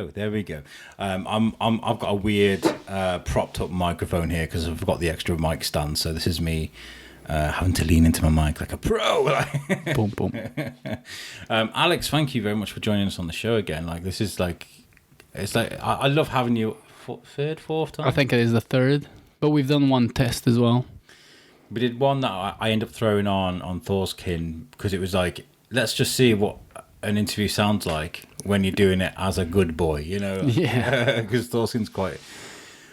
Hello. There we go. I've got a weird propped up microphone here because I've got the extra mic stand. So this is me having to lean into my mic like a pro. Boom, boom. Alex, thank you very much for joining us on the show again. Like this is like, it's like I love having you. Third, fourth time. I think it is the third, but we've done one test as well. We did one that I ended up throwing on Thorskin because it was like, let's just see what an interview sounds like when you're doing it as a good boy, you know? Yeah. Because Thorskin's quite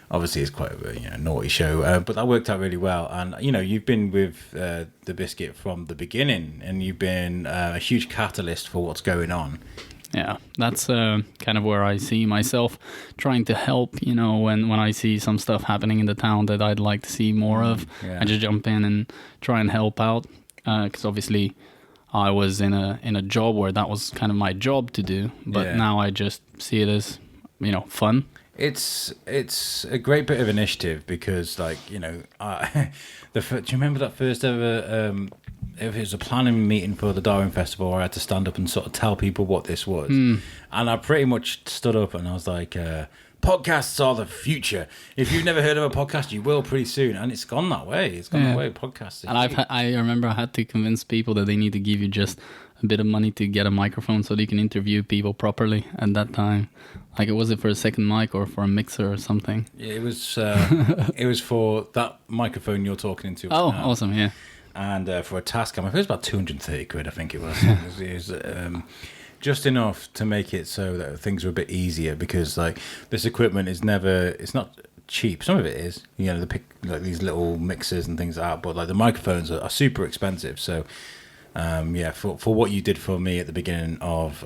a naughty show, but that worked out really well. And you know, you've been with the Biscuit from the beginning, and you've been a huge catalyst for what's going on. Yeah, that's kind of where I see myself trying to help, you know, when I see some stuff happening in the town that I'd like to see more of. Yeah. I just jump in and try and help out, because obviously I was in a job where that was kind of my job to do, but now I just see it as, you know, fun. It's a great bit of initiative because, like, you know, do you remember that first ever? If it was a planning meeting for the Darwin Festival, where I had to stand up and sort of tell people what this was, and I pretty much stood up and I was like, "Podcasts are the future. If you've never heard of a podcast, you will pretty soon." And it's gone that way. It's gone that way. Podcasts. And I remember I had to convince people that they need to give you just a bit of money to get a microphone so that you can interview people properly at that time. Like, was it for a second mic or for a mixer or something? Yeah, it was. It was for that microphone you're talking into. Oh, now. Awesome! Yeah. And for a Tascam, it was about 230 quid, I think it was. It was just enough to make it so that things were a bit easier, because like this equipment is it's not cheap. Some of it is, you know, like these little mixers and things like that, but like the microphones are super expensive. So for what you did for me at the beginning of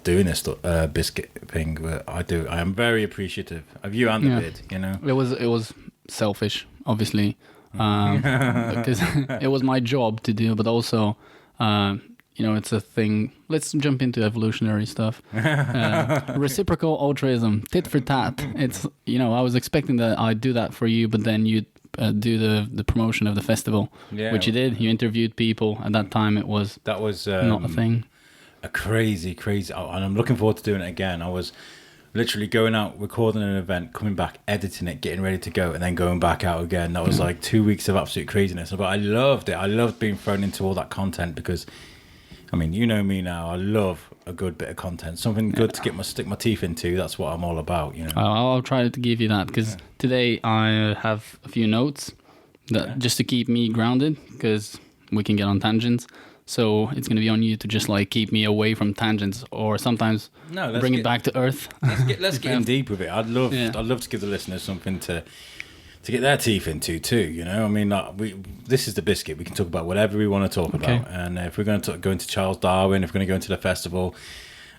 doing this Biscuit thing, I am very appreciative of you and the bid, you know. It was selfish, obviously. Because it was my job to do, but also, you know, it's a thing. Let's jump into evolutionary stuff. Reciprocal altruism, tit for tat. It's, you know, I was expecting that I'd do that for you, but then you'd do the promotion of the festival, which you did. You interviewed people. At that time, that was not a thing. A crazy, and I'm looking forward to doing it again. I was literally going out, recording an event, coming back, editing it, getting ready to go, and then going back out again. That was like 2 weeks of absolute craziness. But I loved it. I loved being thrown into all that content because, I mean, you know me now. I love a good bit of content, something good to stick my teeth into. That's what I'm all about, you know. I'll try to give you that, because today I have a few notes that just to keep me grounded, because we can get on tangents. So it's going to be on you to just like keep me away from tangents, or sometimes bring it back to earth. Let's get in deep with it. I'd love to give the listeners something to get their teeth into too. You know, I mean, like, this is the Biscuit. We can talk about whatever we want to talk about, and if we're going to go into Charles Darwin, if we're going to go into the festival,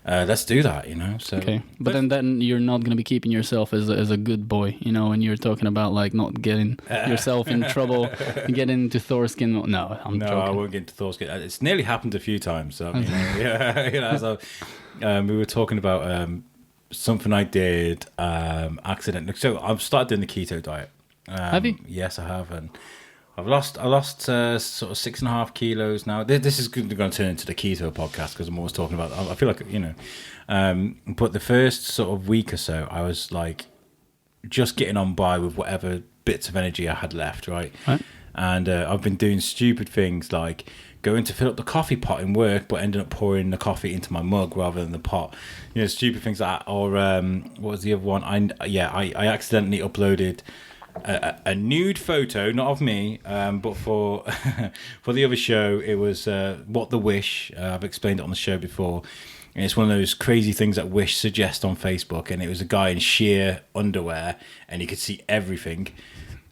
let's do that. You know. So but then you're not going to be keeping yourself as a good boy. You know, and you're talking about like not getting yourself in trouble, and getting into Thorskin. No, I'm joking. I won't get into Thorskin. It's nearly happened a few times. So, you know, so we were talking about something I did accidentally. So I've started doing the keto diet. Have you? Yes, I have, and I lost sort of 6.5 kilos now. This is going to turn into the keto podcast because I'm always talking about. I feel like, you know, but the first sort of week or so, I was like just getting on by with whatever bits of energy I had left, right? And I've been doing stupid things like going to fill up the coffee pot in work, but ended up pouring the coffee into my mug rather than the pot. You know, stupid things like that. Or what was the other one? I accidentally uploaded a nude photo, not of me, but for for the other show. It was What the Wish. I've explained it on the show before, and it's one of those crazy things that Wish suggest on Facebook, and it was a guy in sheer underwear and you could see everything,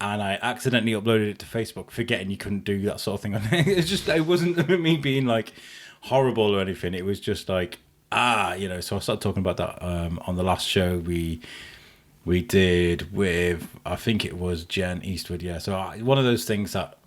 and I accidentally uploaded it to Facebook, forgetting you couldn't do that sort of thing on it. It wasn't me being like horrible or anything. It was just like, you know. So I started talking about that on the last show we did with, I think it was Jen Eastwood, yeah. So one of those things that,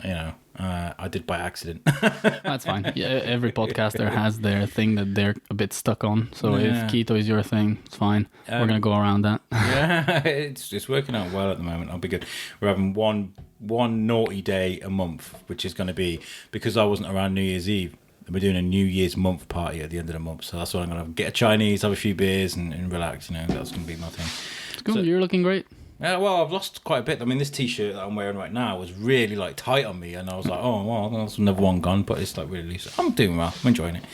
you know, I did by accident. That's fine. Yeah, every podcaster has their thing that they're a bit stuck on. So if keto is your thing, it's fine. We're going to go around that. Yeah, it's working out well at the moment. I'll be good. We're having one naughty day a month, which is going to be, because I wasn't around New Year's Eve, we're doing a New Year's month party at the end of the month. So that's what I'm going to get a Chinese, have a few beers and relax, you know, that's going to be my thing. It's good. So, you're looking great. Well, I've lost quite a bit. I mean, this T-shirt that I'm wearing right now was really like tight on me, and I was like, oh, well, that's another one gone, but it's like really loose. I'm doing well. I'm enjoying it.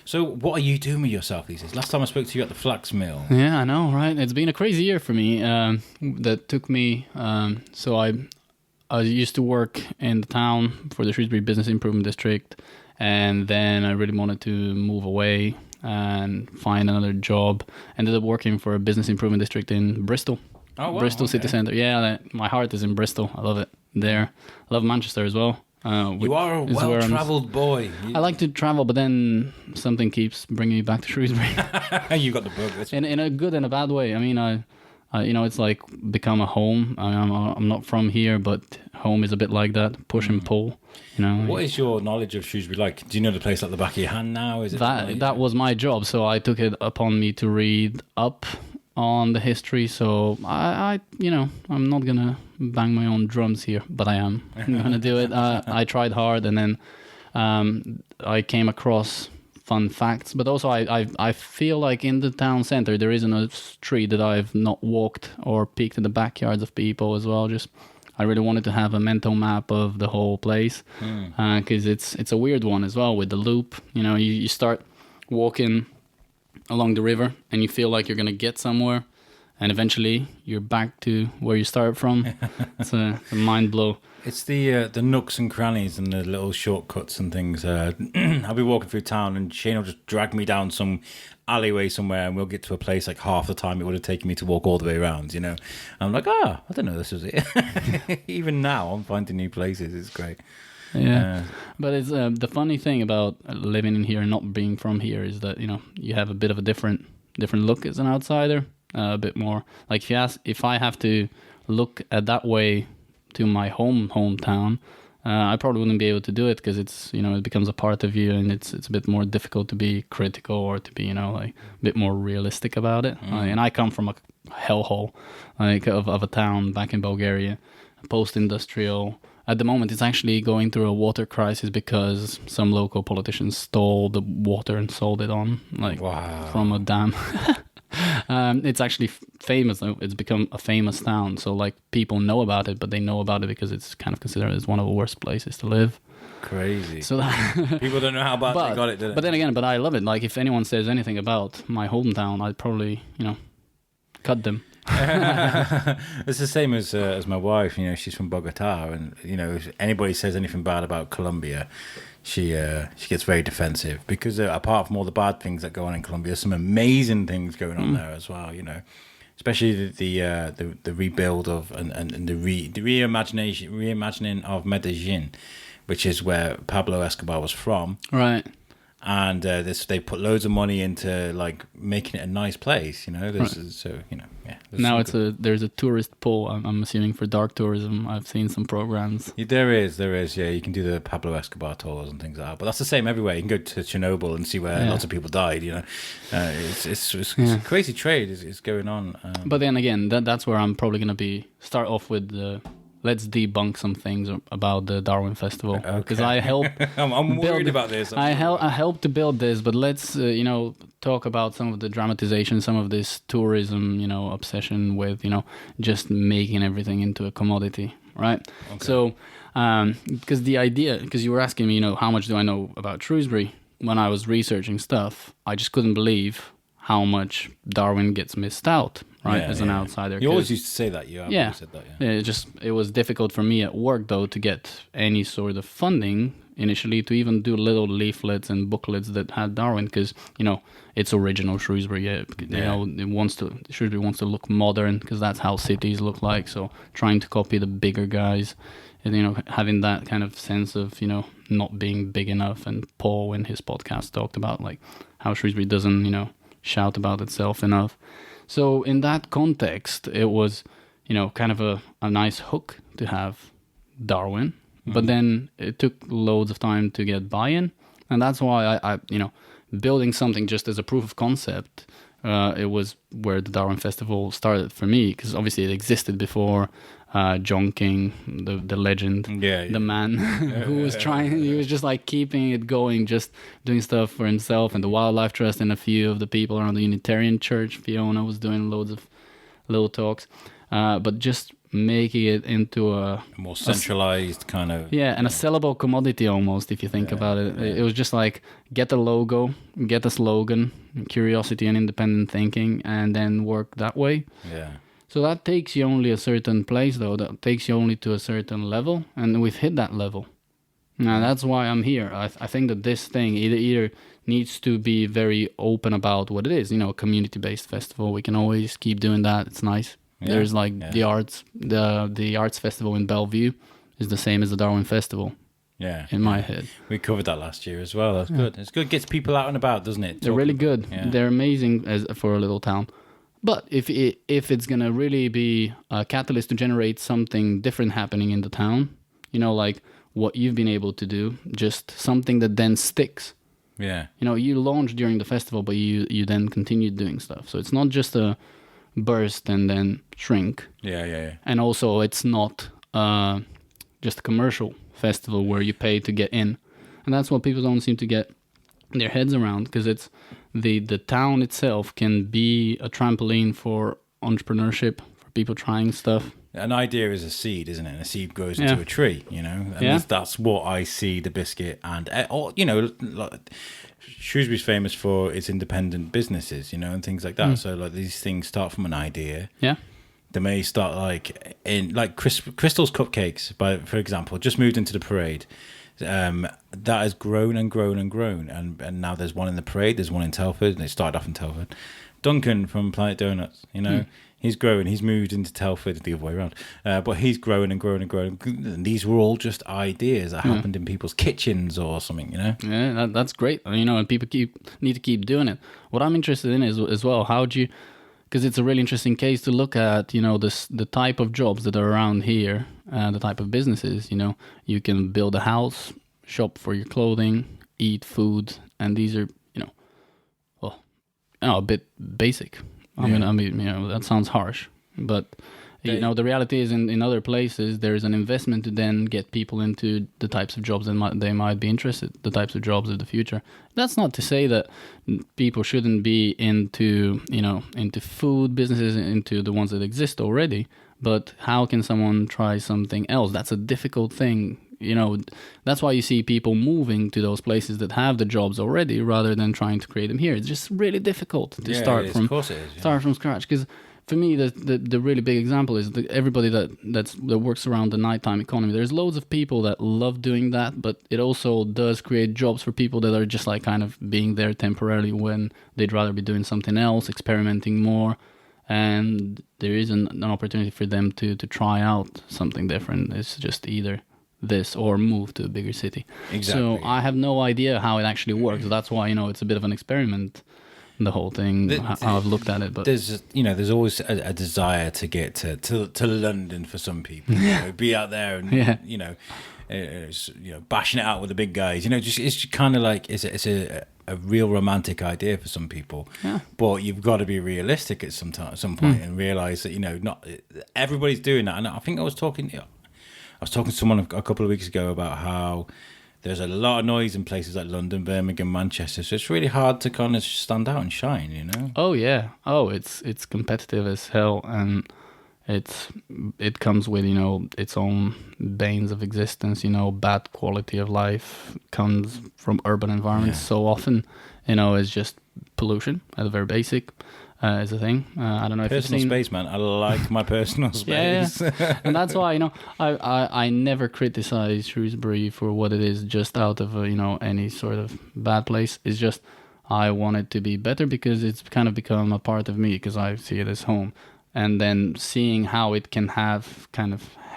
So what are you doing with yourself these days? Last time I spoke to you at the flax mill. Yeah, I know, right? It's been a crazy year for me. That took me. So I used to work in the town for the Shrewsbury Business Improvement District, and then I really wanted to move away and find another job. Ended up working for a business improvement district in Bristol. Oh, wow, Bristol City Centre. Yeah, my heart is in Bristol. I love it there. I love Manchester as well. You are a well-travelled boy. I like to travel, but then something keeps bringing me back to Shrewsbury. You got the bug. In a good and a bad way. I mean, I it's like become a home. I'm not from here, but home is a bit like that, push and pull. You know. What is your knowledge of Shrewsbury like? Do you know the place like the back of your hand now? Is it that was my job, so I took it upon me to read up on the history. So I'm not gonna bang my own drums here, but I am. I'm gonna do it. I tried hard, and then I came across fun facts, but also I feel like in the town center there isn't a street that I've not walked or peeked in the backyards of people as well. Just I really wanted to have a mental map of the whole place, because it's a weird one as well with the loop. You know, you start walking along the river and you feel like you're gonna get somewhere, and eventually you're back to where you started from. It's a mind blow. It's the nooks and crannies and the little shortcuts and things. I'll be walking through town and Shane will just drag me down some alleyway somewhere, and we'll get to a place like half the time it would have taken me to walk all the way around, you know. And I'm like, I don't know, this was it. Even now, I'm finding new places. It's great. Yeah, but it's the funny thing about living in here and not being from here is that, you know, you have a bit of a different look as an outsider. A bit more like if I have to look at that way to my hometown, I probably wouldn't be able to do it, because it's, you know, it becomes a part of you, and it's a bit more difficult to be critical or to be, you know, like a bit more realistic about it. And I come from a hellhole like of a town back in Bulgaria, post-industrial. At the moment, it's actually going through a water crisis because some local politicians stole the water and sold it on, like, from a dam. It's actually famous. It's become a famous town, so like people know about it, but they know about it because it's kind of considered as one of the worst places to live. Crazy. So people don't know how bad they got it, do they? But then again, I love it. Like if anyone says anything about my hometown, I'd probably, you know, cut them. It's the same as my wife. You know, she's from Bogota, and you know, if anybody says anything bad about Colombia, she gets very defensive, because apart from all the bad things that go on in Colombia, there's some amazing things going on there as well. You know, especially the rebuild of and the reimagining of Medellin, which is where Pablo Escobar was from. Right. And they put loads of money into like making it a nice place, you know. So you know, yeah. Now there's a tourist pull. I'm assuming for dark tourism. I've seen some programs. Yeah, there is. Yeah, you can do the Pablo Escobar tours and things like that. But that's the same everywhere. You can go to Chernobyl and see where lots of people died. You know, it's a crazy trade is going on. But then again, that's where I'm probably gonna start off with the. Let's debunk some things about the Darwin Festival, because I help. I'm worried about this. I help to build this, but let's you know, talk about some of the dramatization, some of this tourism, you know, obsession with, you know, just making everything into a commodity, right? Okay. So, because you were asking me, you know, how much do I know about Shrewsbury? When I was researching stuff, I just couldn't believe how much Darwin gets missed out. Right, as an outsider. You always used to say that. You always said that. Yeah. It was difficult for me at work though to get any sort of funding initially to even do little leaflets and booklets that had Darwin, because, you know, it's original Shrewsbury. You know, Shrewsbury wants to look modern, because that's how cities look like. So trying to copy the bigger guys, and, you know, having that kind of sense of, you know, not being big enough. And Paul in his podcast talked about like how Shrewsbury doesn't, you know, shout about itself enough. So in that context, it was, you know, kind of a nice hook to have Darwin, but then it took loads of time to get buy-in, and that's why I you know, building something just as a proof of concept it was where the Darwin Festival started for me, because obviously it existed before John King, the legend, the man who was he was just like keeping it going, just doing stuff for himself and the Wildlife Trust and a few of the people around the Unitarian Church. Fiona was doing loads of little talks, but just making it into a more centralized kind of... Yeah, and a sellable commodity almost, if you think about it. Yeah. It was just like, get a logo, get a slogan, curiosity and independent thinking, and then work that way. Yeah. So that takes you only a certain place, though. That takes you only to a certain level, and we've hit that level. Now, that's why I'm here. I think that this thing either needs to be very open about what it is. You know, a community-based festival. We can always keep doing that. It's nice. Yeah. There's like the arts festival in Bellevue is the same as the Darwin Festival. Yeah. In my head. We covered that last year as well. That's good. It's good. Gets people out and about, doesn't it? They're really good. Yeah. They're amazing for a little town. But if it's going to really be a catalyst to generate something different happening in the town, you know, like what you've been able to do, just something that then sticks. Yeah. You know, you launched during the festival, but you then continued doing stuff. So it's not just a burst and then shrink. Yeah. And also it's not just a commercial festival where you pay to get in. And that's what people don't seem to get their heads around, because it's the town itself can be a trampoline for entrepreneurship, for people trying stuff. An idea is a seed, isn't it? And a seed grows into a tree, you know? And that's what I see the Biscuit and, you know, like, Shrewsbury's famous for its independent businesses, you know, and things like that. So, like, these things start from an idea. Yeah. They may start, like, in, like, Crystal's Cupcakes, for example, just moved into the parade. That has grown and grown and grown, and now there's one in the parade, there's one in Telford, and it started off in Telford. Duncan from Planet Donuts, you know, he's growing, he's moved into Telford, the other way around, but he's growing and growing and growing, and these were all just ideas that happened in people's kitchens or something, you know. Yeah, that's great, you know, and people need to keep doing it. What I'm interested in is as well, how do you, because it's a really interesting case to look at, you know, the type of jobs that are around here, the type of businesses, you know. You can build a house, shop for your clothing, eat food, and these are, you know, well, you know, a bit basic. I mean, you know, that sounds harsh, but you know, the reality is in other places there's an investment to then get people into the types of jobs that they might be interested, the types of jobs of the future. That's not to say that people shouldn't be into, you know, into food businesses, into the ones that exist already, but how can someone try something else? That's a difficult thing. You know, that's why you see people moving to those places that have the jobs already rather than trying to create them here. It's just really difficult to start from scratch. Because for me, the really big example is everybody that works around the nighttime economy. There's loads of people that love doing that, but it also does create jobs for people that are just like kind of being there temporarily when they'd rather be doing something else, experimenting more. And there is an opportunity for them to try out something different. It's just either this or move to a bigger city. Exactly. So I have no idea how it actually works. That's why, you know, it's a bit of an experiment, the whole thing, how I've looked at it. But there's always a desire to get to London for some people. You know, be out there and you know, bashing it out with the big guys. You know, it's kind of like it's a real romantic idea for some people. Yeah. But you've got to be realistic at some point and realize that, you know, not everybody's doing that. And I think I was talking to someone a couple of weeks ago about how there's a lot of noise in places like London, Birmingham, Manchester. So it's really hard to kind of stand out and shine, you know? Oh, yeah. Oh, it's competitive as hell. And it comes with, you know, its own banes of existence, you know, bad quality of life comes from urban environments. So often, you know, it's just pollution at the very basic. Is a thing. I don't know if you've seen... Personal space, man. I like my personal space. Yeah. And that's why, you know, I never criticize Shrewsbury for what it is just out of, you know, any sort of bad place. It's just I want it to be better because it's kind of become a part of me because I see it as home. And then seeing how it can have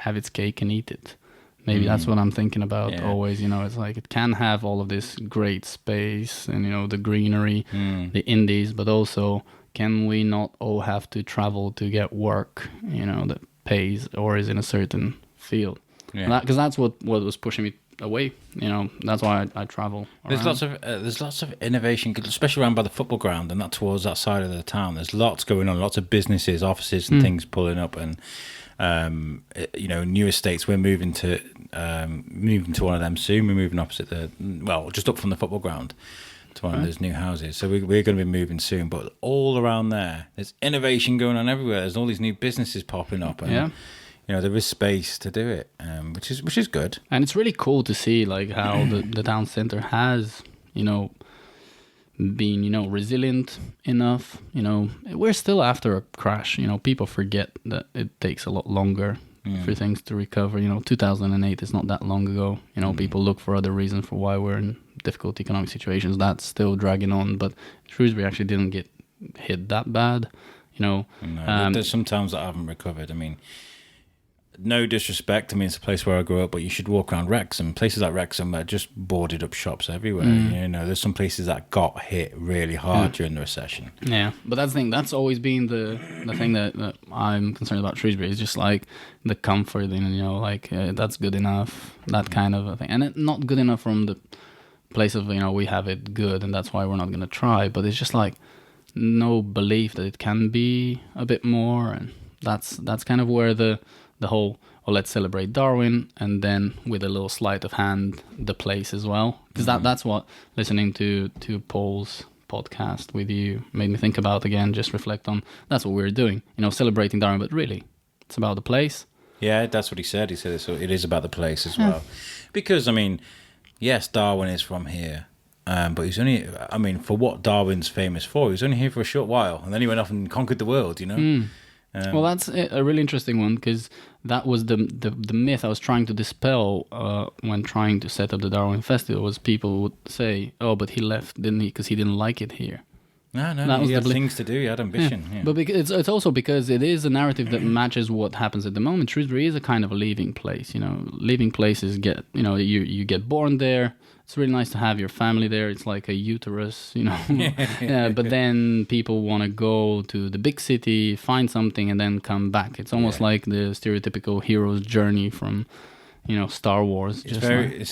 its cake and eat it. Maybe that's what I'm thinking about always, you know, it's like it can have all of this great space and, you know, the greenery, the indies, but also... can we not all have to travel to get work, you know, that pays or is in a certain field? Because that's what was pushing me away. You know, that's why I travel around. There's lots of innovation, especially around by the football ground and that towards that side of the town. There's lots going on, lots of businesses, offices, and things pulling up, and you know, new estates. We're moving to one of them soon. We're moving opposite just up from the football ground to one of those new houses. So we're going to be moving soon. But all around there's innovation going on everywhere. There's all these new businesses popping up, and you know, there is space to do it, which is good. And it's really cool to see like how the town center has, you know, been, you know, resilient enough. You know, we're still after a crash. You know, people forget that it takes a lot longer for things to recover. You know, 2008 is not that long ago. You know, people look for other reasons for why we're in difficult economic situations. That's still dragging on. But Shrewsbury actually didn't get hit that bad. You know, no, there's some towns that haven't recovered. I mean, no disrespect. I mean, it's a place where I grew up, but you should walk around Wrexham. Places like Wrexham are just boarded up shops everywhere. You know, there's some places that got hit really hard during the recession. Yeah, but that's the thing. That's always been the thing that I'm concerned about Shrewsbury. Is just like the comfort, and you know, like that's good enough. That kind of a thing, and it, not good enough from the place of, you know, we have it good, and that's why we're not going to try. But it's just like no belief that it can be a bit more, and that's kind of where the whole, let's celebrate Darwin, and then with a little sleight of hand, the place as well. Because that's what listening to Paul's podcast with you made me think about again, just reflect on, that's what we're doing, you know, celebrating Darwin, but really, it's about the place. Yeah, that's what he said. He said it is about the place as well. Because, I mean, yes, Darwin is from here, but he's only, I mean, for what Darwin's famous for, he was only here for a short while, and then he went off and conquered the world, you know? Well, that's a really interesting one, because that was the myth I was trying to dispel when trying to set up the Darwin Festival. Was people would say, "Oh, but he left, didn't he? Because he didn't like it here." No, he had things to do. He had ambition. Yeah. But it's also because it is a narrative that matches what happens at the moment. Shrewsbury is a kind of a leaving place. You know, leaving places get, you know, you get born there. It's really nice to have your family there. It's like a uterus, you know. But then people want to go to the big city, find something, and then come back. It's almost like the stereotypical hero's journey from, you know, Star Wars. Thanks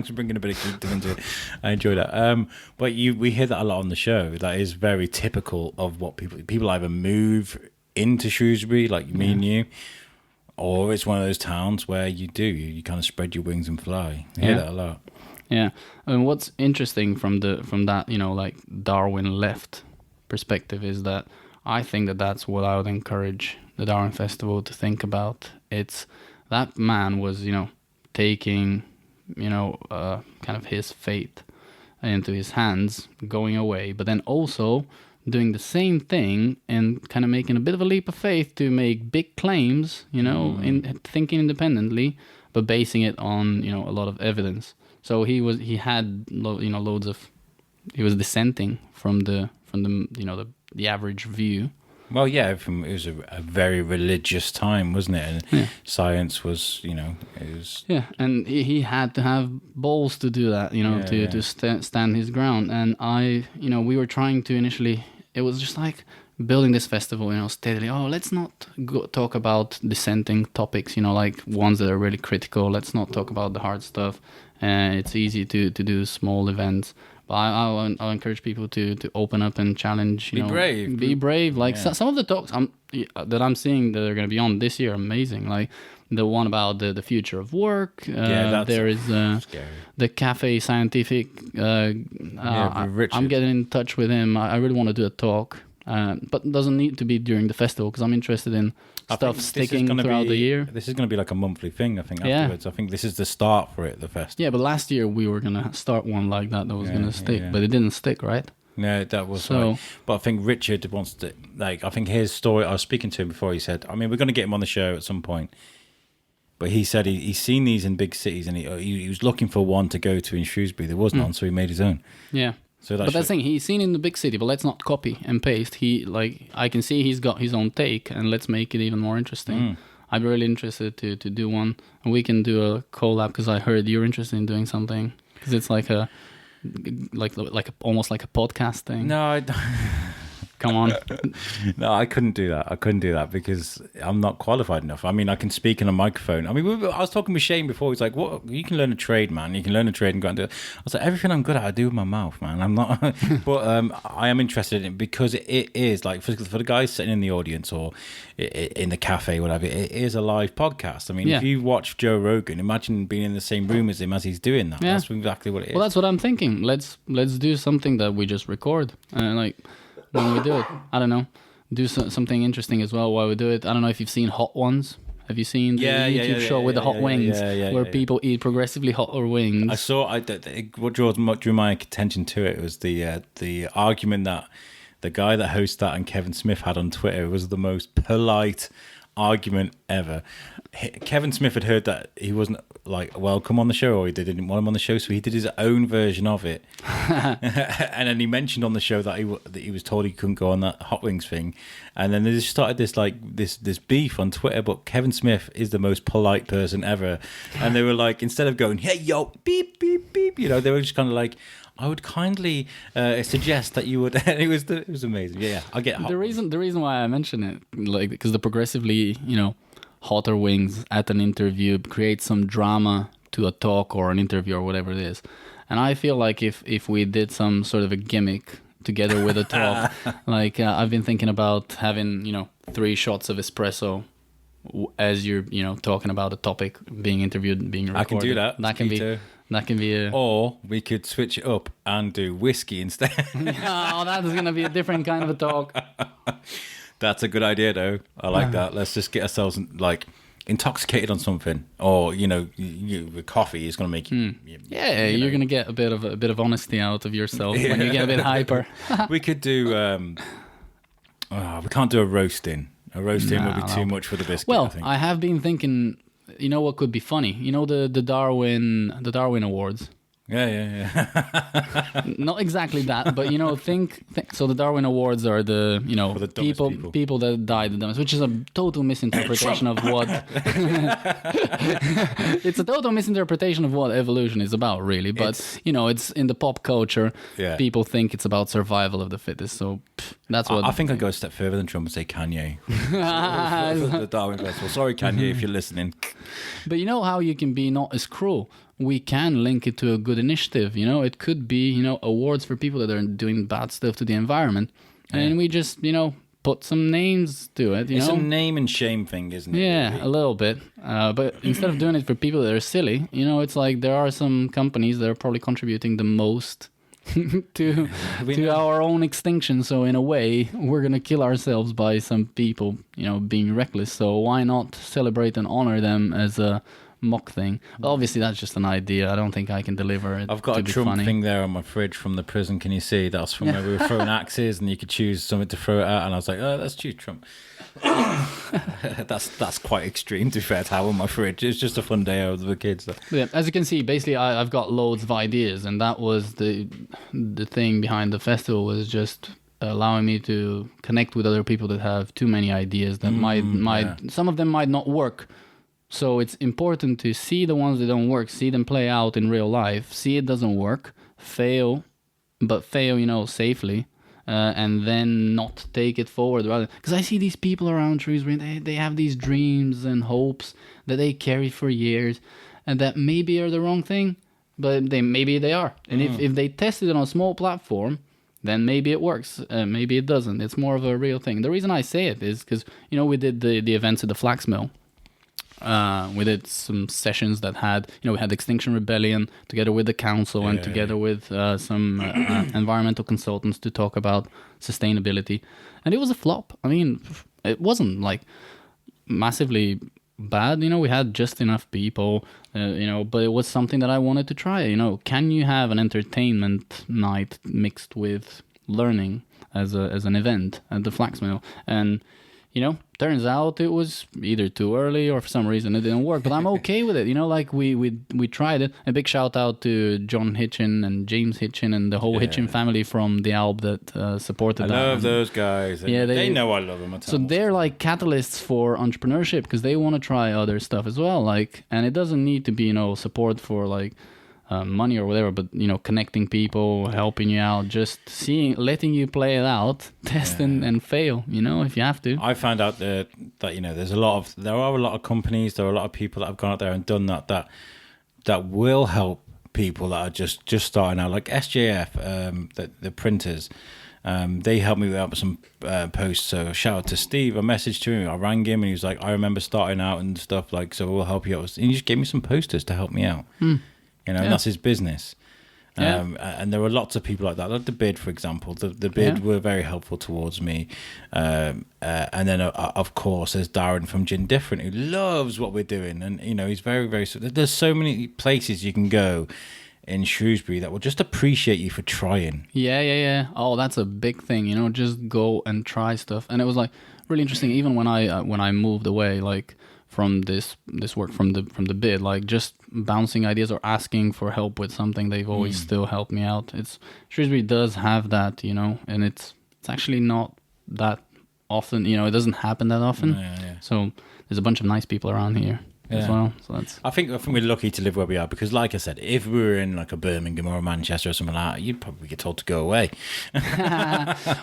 for bringing a bit of geekdom into it. I enjoy that. But we hear that a lot on the show. That is very typical of what people either move into Shrewsbury, like me and you, or it's one of those towns where you kind of spread your wings and fly. I hear that a lot. Yeah, and what's interesting from that, you know, like Darwin left perspective is that I think that's what I would encourage the Darwin Festival to think about. It's that man was, you know, taking, you know, kind of his fate into his hands, going away, but then also doing the same thing and kind of making a bit of a leap of faith to make big claims, you know, in thinking independently, but basing it on, you know, a lot of evidence. So he was dissenting from the you know, the average view. Well, yeah, it was a very religious time, wasn't it? And science was, you know, it was... Yeah, and he had to have balls to do that, you know, to stand his ground. And we were trying to initially, it was just like building this festival, you know, steadily. Oh, let's not talk about dissenting topics, you know, like ones that are really critical. Let's not talk about the hard stuff. It's easy to do small events. But I'll encourage people to open up and challenge. Be brave. Like some of the talks that I'm seeing that are going to be on this year are amazing. Like the one about the future of work. There is the Cafe Scientific. I'm getting in touch with him. I really want to do a talk. But it doesn't need to be during the festival, because I'm interested in stuff sticking throughout the year. This is going to be like a monthly thing, I think, afterwards. I think this is the start for it, the festival. Yeah, but last year we were going to start one like that was going to stick, but it didn't stick, right? No, that was right. But I think Richard wants to, like, I think his story, I was speaking to him before, he said, I mean, we're going to get him on the show at some point. But he said he's seen these in big cities, and he was looking for one to go to in Shrewsbury. There was none, so he made his own. Yeah. But that's the thing, he's seen in the big city, but let's not copy and paste. I can see he's got his own take, and let's make it even more interesting. I'd be really interested to do one, and we can do a collab, because I heard you're interested in doing something, because it's like almost like a podcast thing. No, Come on. No, I couldn't do that. I couldn't do that because I'm not qualified enough. I mean, I can speak in a microphone. I mean, I was talking with Shane before. He's like, "What? You can learn a trade, man. You can learn a trade and go and do it." I was like, "Everything I'm good at, I do with my mouth, man. I'm not." But I am interested in it because it is like for the guys sitting in the audience or in the cafe, whatever. It is a live podcast. I mean, if you watch Joe Rogan, imagine being in the same room as him as he's doing that. Yeah. That's exactly what it is. Well, that's what I'm thinking. Let's do something that we just record, like. When we do it, I don't know, do something interesting as well while we do it. I don't know if you've seen Hot Ones. Have you seen the YouTube show with the hot wings, where people eat progressively hotter wings? I saw. What drew my attention to it was the argument that the guy that hosts that and Kevin Smith had on Twitter was the most polite argument ever. Kevin Smith had heard that he wasn't like welcome on the show, or they didn't want him on the show, so he did his own version of it. And then he mentioned on the show that he was told he couldn't go on that hot wings thing, and then they just started this beef on Twitter. But Kevin Smith is the most polite person ever, and they were like, instead of going hey yo beep beep beep, they were just kind of like, I would kindly suggest that you would. And it was amazing. Yeah, I get hot. The reason why I mention it, like, because the progressively, hotter wings at an interview creates some drama to a talk or an interview or whatever it is. And I feel like if we did some sort of a gimmick together with a talk, like I've been thinking about having 3 shots of espresso as you're talking about a topic, being interviewed, being recorded. I can do that. That can be a... Or we could switch it up and do whiskey instead. Oh, that's going to be a different kind of a talk. That's a good idea, though. I like that. Let's just get ourselves, like, intoxicated on something. Or, with coffee is going to make you... You're going to get a bit of honesty out of yourself when you get a bit hyper. We could do... we can't do a roasting. A roasting would be too much for the biscuit, well, I think. I have been thinking... You know what could be funny? The Darwin Awards. Yeah. Not exactly that, but think. So the Darwin Awards are the people that died the dumbest, which is a total misinterpretation of what. It's a total misinterpretation of what evolution is about, really. But it's in the pop culture. Yeah. People think it's about survival of the fittest. So that's what I think I'd go a step further than Trump and say Kanye. The Darwin Festival. Sorry, Kanye, if you're listening. But you know how you can be not as cruel. We can link it to a good initiative. It could be, awards for people that are doing bad stuff to the environment. And we just, put some names to it, It's a name and shame thing, isn't it? Yeah, really? a little bit. But instead of doing it for people that are silly, it's like there are some companies that are probably contributing the most to our own extinction. So in a way, we're going to kill ourselves by some people, being reckless. So why not celebrate and honor them as a mock thing? Well, obviously that's just an idea. I don't think I can deliver it. I've got a Trump thing there on my fridge from the prison. Can you see? That's from where we were throwing axes and you could choose something to throw it at, and I was like, oh, let's choose Trump. That's quite extreme, to be fair, to have on my fridge. It's just a fun day out with the kids. Yeah, as you can see, basically I've got loads of ideas, and that was the thing behind the festival, was just allowing me to connect with other people that have too many ideas that might some of them might not work. So it's important to see the ones that don't work, see them play out in real life, see it doesn't work, fail safely, and then not take it forward. Rather, because I see these people around Shrewsbury, they have these dreams and hopes that they carry for years, and that maybe are the wrong thing, but maybe they are. And if they tested it on a small platform, then maybe it works, maybe it doesn't. It's more of a real thing. The reason I say it is because, we did the events at the Flax Mill. We did some sessions that had, we had Extinction Rebellion together with the council and together with some environmental consultants to talk about sustainability. And it was a flop. I mean, it wasn't like massively bad. We had just enough people, but it was something that I wanted to try. Can you have an entertainment night mixed with learning as an event at the Flax Mill? And turns out it was either too early or for some reason it didn't work. But I'm okay with it. Like we tried it. A big shout out to John Hitchin and James Hitchin and the whole Hitchin family from the Alb that supported that. I love those guys. They know I love them. So they're like catalysts for entrepreneurship because they want to try other stuff as well. And it doesn't need to be support for money or whatever, but connecting people, helping you out, just letting you play it out, test and fail, if you have to. I found out that there are a lot of companies, there are a lot of people that have gone out there and done that will help people that are just starting out, like SJF, the printers. They helped me out with some posts, so shout out to Steve. I messaged to him, I rang him, and he was like, I remember starting out and stuff, like, so we'll help you out. And he just gave me some posters to help me out. And that's his business. And there were lots of people like that, like the Bid, for example. The Bid were very helpful towards me. And then, of course, there's Darren from Gin Different, who loves what we're doing. And, he's very, very... There's so many places you can go in Shrewsbury that will just appreciate you for trying. Yeah. Oh, that's a big thing, just go and try stuff. And it was, like, really interesting, even when I moved away, like... from this work from the Bid, like just bouncing ideas or asking for help with something, they've always still helped me out. Shrewsbury does have that, and it's actually not that often, it doesn't happen that often. So there's a bunch of nice people around here as well. So I think we're lucky to live where we are, because like I said, if we were in like a Birmingham or a Manchester or something like that, you'd probably get told to go away.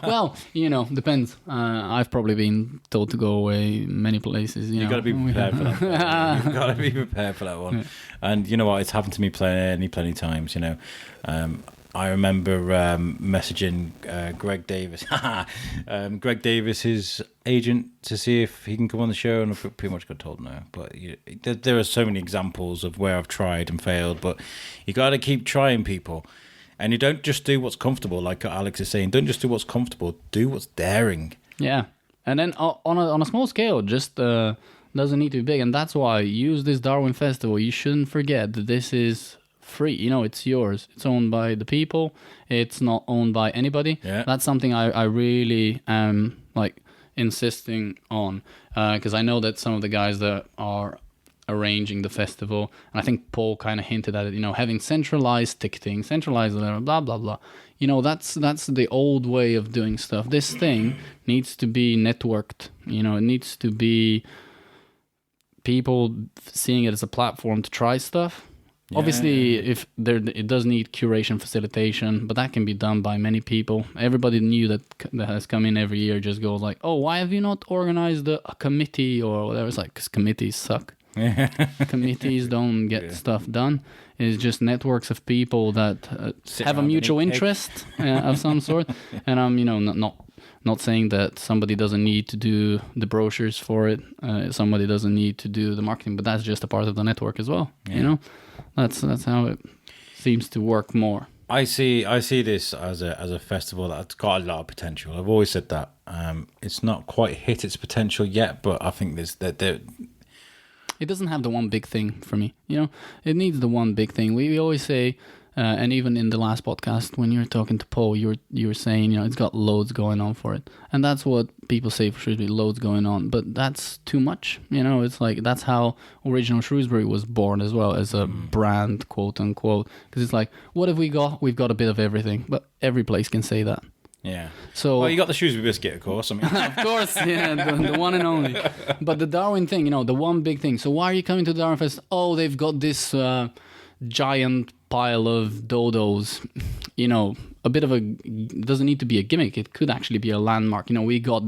Well, depends. I've probably been told to go away many places. You've got to be prepared for that. You've got to be prepared for that one. Yeah. And you know what? It's happened to me plenty times. I remember messaging Greg Davis, Greg Davis, his agent, to see if he can come on the show, and I pretty much got told no. But there are so many examples of where I've tried and failed, but you got to keep trying, people. And you don't just do what's comfortable, like Alex is saying. Don't just do what's comfortable, do what's daring. Yeah. And then on a small scale, just doesn't need to be big. And that's why use this Darwin Festival. You shouldn't forget that this is free. It's yours. It's owned by the people. It's not owned by anybody. Yeah. That's something I really am insisting on, because I know that some of the guys that are arranging the festival, and I think Paul kind of hinted at it, having centralized ticketing, centralized blah blah blah. That's the old way of doing stuff. This thing needs to be networked. It needs to be people seeing it as a platform to try stuff. Yeah. Obviously, it does need curation, facilitation, but that can be done by many people. Everybody new that has come in every year just goes like, "Oh, why have you not organized a committee or whatever?" It's like, because committees suck. Committees don't get stuff done. It's just networks of people that have a mutual interest of some sort. And I'm, not saying that somebody doesn't need to do the brochures for it. Somebody doesn't need to do the marketing, but that's just a part of the network as well. Yeah. That's how it seems to work more. I see this as a festival that's got a lot of potential. I've always said that. It's not quite hit its potential yet, but I think it doesn't have the one big thing for me. It needs the one big thing. We always say, and even in the last podcast, when you were talking to Paul, you were saying, it's got loads going on for it. And that's what people say for Shrewsbury, loads going on. But that's too much. It's like, that's how original Shrewsbury was born as well, as a brand, quote unquote. Because it's like, what have we got? We've got a bit of everything. But every place can say that. Yeah. So you got the Shrewsbury Biscuit, of course. Of course, yeah, the one and only. But the Darwin thing, the one big thing. So why are you coming to the Darwin Fest? Oh, they've got this giant pile of dodos. A bit of it doesn't need to be a gimmick. It could actually be a landmark. We got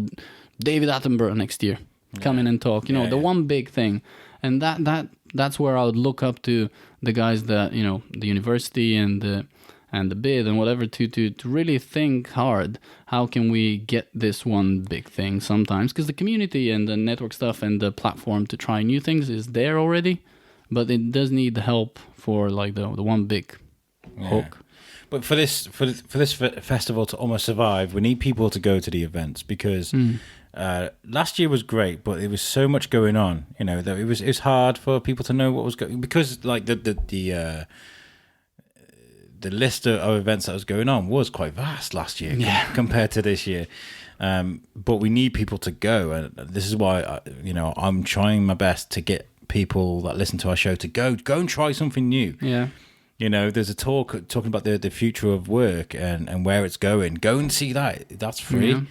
David Attenborough next year. Come in and talk. The one big thing. And that's where I would look up to the guys that, the university and the Bid and whatever to really think hard. How can we get this one big thing sometimes? Because the community and the network stuff and the platform to try new things is there already, but it does need the help for like the one big hook. But for this festival to almost survive, we need people to go to the events, because last year was great, but there was so much going on. That it was hard for people to know what was going, because like the list of events that was going on was quite vast last year compared to this year. But we need people to go, and this is why I'm trying my best to get people that listen to our show to go and try something new. Yeah. There's a talking about the future of work and where it's going. Go and see that. That's free.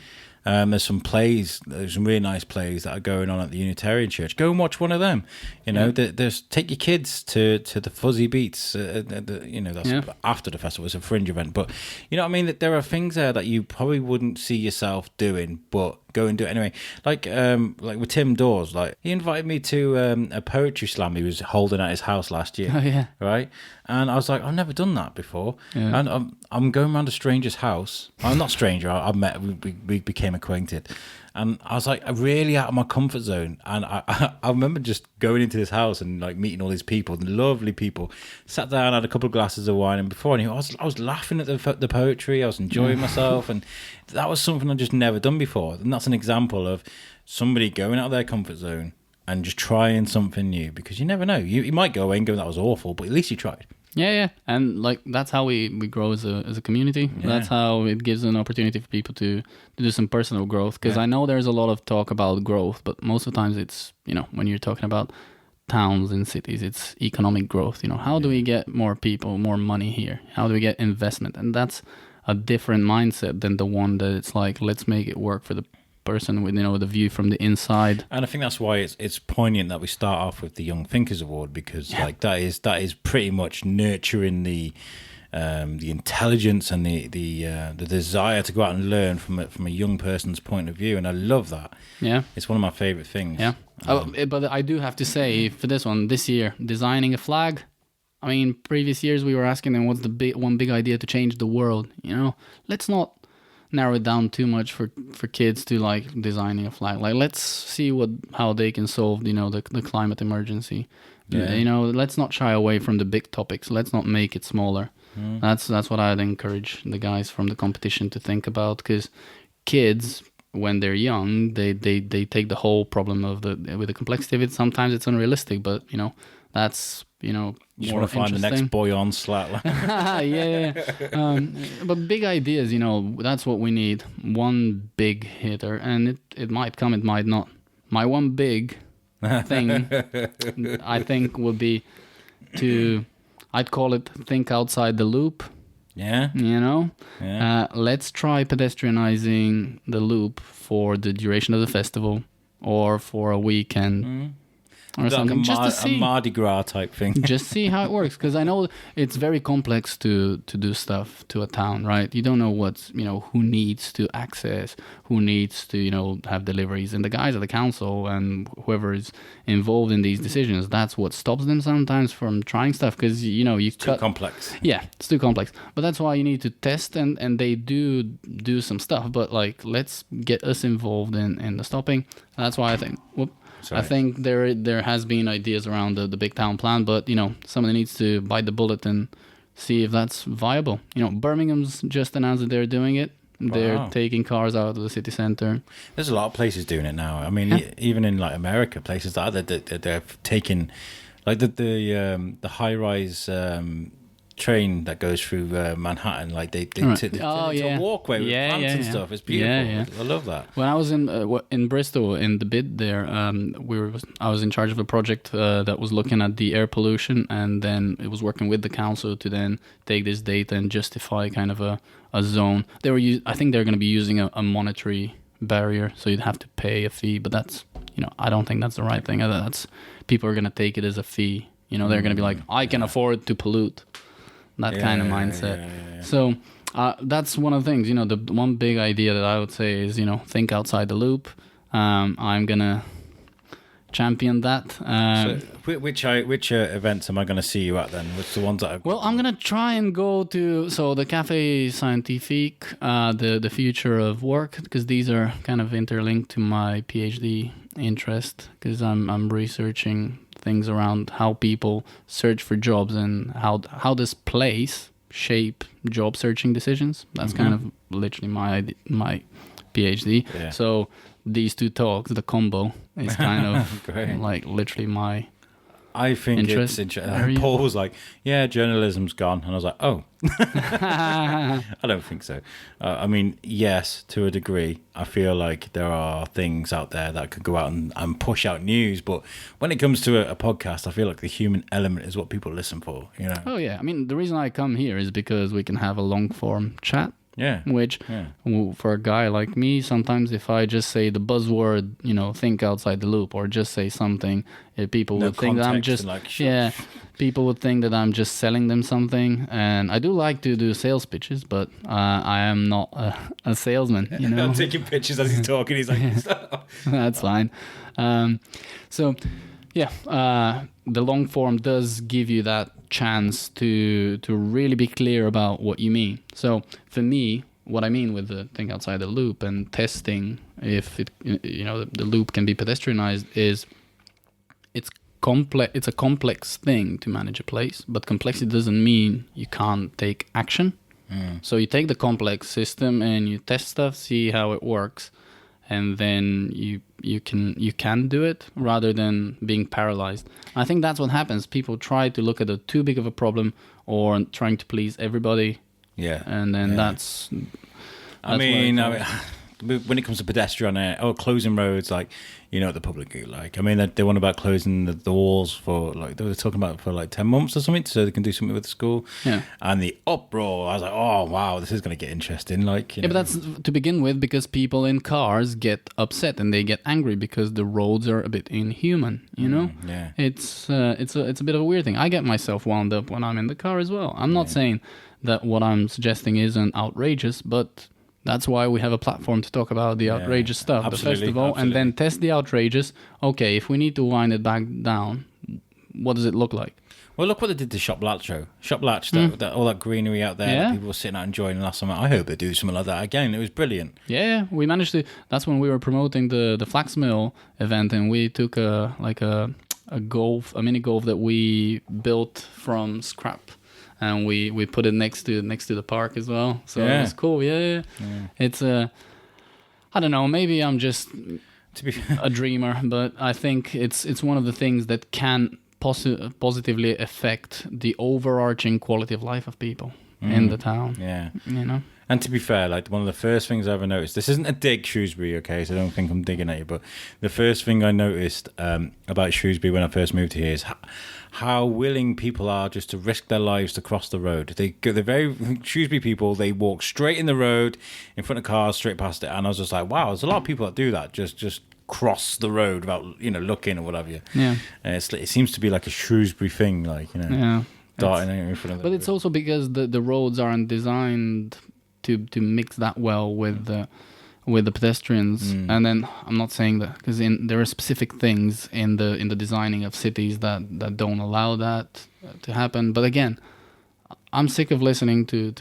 There's some plays, there's some really nice plays that are going on at the Unitarian Church. Go and watch one of them. You know, there's take your kids to the Fuzzy Beats. That's after the festival. It's a fringe event, but you know what I mean. That there are things there that you probably wouldn't see yourself doing, but go and do it anyway. Like with Tim Dawes, like he invited me to a poetry slam he was holding at his house last year. Oh, yeah. Right, and I was like, I've never done that before, Yeah. and I'm going around a stranger's house. I'm not a stranger. I met. We became acquainted, and I was like really out of my comfort zone. And I remember just going into this house and like meeting all these people, lovely people. Sat down, had a couple of glasses of wine, and before I knew, I was laughing at the poetry. I was enjoying myself, and that was something I'd just never done before. And that's an example of somebody going out of their comfort zone and just trying something new, because you never know. You might go away and go, that was awful, but at least you tried. Yeah, and like that's how we grow as a community. Yeah. That's how it gives an opportunity for people to do some personal growth. Because I know there's a lot of talk about growth, but most of the times it's, you know, when you're talking about towns and cities, it's economic growth. You know, how do we get more people, more money here? How do we get investment? And that's a different mindset than the one that it's like, let's make it work for the person with, you know, the view from the inside. And I think that's why it's poignant that we start off with the Young Thinkers Award, because like that is pretty much nurturing the intelligence and the desire to go out and learn from a young person's point of view, and I love that. Yeah, it's one of my favorite things. Yeah, but I do have to say for this year, designing a flag. I mean, previous years we were asking them what's the one big idea to change the world. You know, let's not narrow it down too much for kids to like designing a flag. Like, let's see how they can solve, you know, the climate emergency. Yeah. You know, let's not shy away from the big topics. Let's not make it smaller. That's what I'd encourage the guys from the competition to think about, because kids, when they're young, they take the whole problem with the complexity of it. Sometimes it's unrealistic, but you know, that's, you know, you just want to find the next boy on Slat. yeah. But big ideas, you know, that's what we need. One big hitter, and it might come, it might not. My one big thing, I think, would be I'd call it think outside the loop. Yeah. You know? Yeah. Let's try pedestrianizing the loop for the duration of the festival, or for a weekend. Or something, like just to see a Mardi Gras type thing. Just see how it works, because I know it's very complex to do stuff to a town, right? You don't know who needs to access, who needs to, you know, have deliveries, and the guys at the council and whoever is involved in these decisions, that's what stops them sometimes from trying stuff, because you know it's too complex. Yeah, it's too complex. But that's why you need to test, and they do some stuff. But like, let's get us involved in the stopping. That's why I think. Sorry. I think there has been ideas around the big town plan, but you know, somebody needs to bite the bullet and see if that's viable. You know, Birmingham's just announced that they're doing it. They're taking cars out of the city centre. There's a lot of places doing it now. I mean, even in like America, places that they're taking, like the high rise train that goes through Manhattan, like they it's a walkway with plants and stuff. It's beautiful. I love that. When I was in Bristol in the bid there, I was in charge of a project that was looking at the air pollution, and then it was working with the council to then take this data and justify kind of a zone. I think they're going to be using a monetary barrier, so you'd have to pay a fee, but that's, you know, I don't think that's the right thing. That's, people are going to take it as a fee. You know, they're going to be like, I can afford to pollute. That kind of mindset. Yeah. So that's one of the things, you know, the one big idea that I would say is, you know, think outside the loop. I'm going to champion that. So which events am I going to see you at then? Which the ones that Well, I'm going to try and go to, so the Café Scientifique, the future of work, because these are kind of interlinked to my PhD interest, because I'm researching things around how people search for jobs and how this place shape job searching decisions. That's kind of literally my PhD. Yeah. So these two talks, the combo, is kind of like literally my I think interest. Paul was like, yeah, journalism's gone. And I was like, oh. I don't think so. I mean, yes, to a degree. I feel like there are things out there that could go out and push out news. But when it comes to a podcast, I feel like the human element is what people listen for, you know? Oh, yeah. I mean, the reason I come here is because we can have a long-form chat. Yeah. Which, for a guy like me, sometimes if I just say the buzzword, think outside the loop, or just say something, people would think that I'm just, people would think that I'm just selling them something. And I do like to do sales pitches, but I am not a salesman, I'm taking pictures as he's talking. He's like, that's fine. So, the long form does give you that chance to really be clear about what you mean. So for me, what I mean with the think outside the loop and testing if it the loop can be pedestrianized is it's a complex thing to manage a place, but complexity doesn't mean you can't take action. So you take the complex system and you test stuff, see how it works, and then you can do it rather than being paralyzed. I think that's what happens. People try to look at a too big of a problem or trying to please everybody. Yeah. And then that's I mean, when it comes to pedestrian closing roads, like, the public like, I mean, they want about closing the walls for, like, they were talking about for like 10 months or something, so they can do something with the school. Yeah. And the uproar, I was like, oh wow, this is going to get interesting. Like, but that's to begin with, because people in cars get upset and they get angry because the roads are a bit inhuman. Yeah. It's a bit of a weird thing. I get myself wound up when I'm in the car as well. I'm not saying that what I'm suggesting isn't outrageous, but that's why we have a platform to talk about the outrageous stuff, the festival, and then test the outrageous. Okay, if we need to wind it back down, what does it look like? Well, look what they did to Shop Latch, that all that greenery out there that people were sitting out enjoying last summer. I hope they do something like that again. It was brilliant. Yeah, we managed to. That's when we were promoting the Flax Mill event, and we took a mini golf that we built from scrap. And we put it next to the park as well, so it was cool. Yeah. It's I don't know. Maybe I'm just a dreamer, but I think it's one of the things that can positively affect the overarching quality of life of people in the town. Yeah, And to be fair, like, one of the first things I ever noticed, this isn't a dig, Shrewsbury, okay, so I don't think I'm digging at you, but the first thing I noticed about Shrewsbury when I first moved here is how willing people are just to risk their lives to cross the road. They're very Shrewsbury people. They walk straight in the road, in front of cars, straight past it, and I was just like, wow, there's a lot of people that do that. Just cross the road without looking or whatever. Yeah, it seems to be like a Shrewsbury thing, like darting in front of. But it's also because the roads aren't designed to mix that well with the pedestrians. And then I'm not saying that because there are specific things in the designing of cities that don't allow that to happen. But again, I'm sick of listening to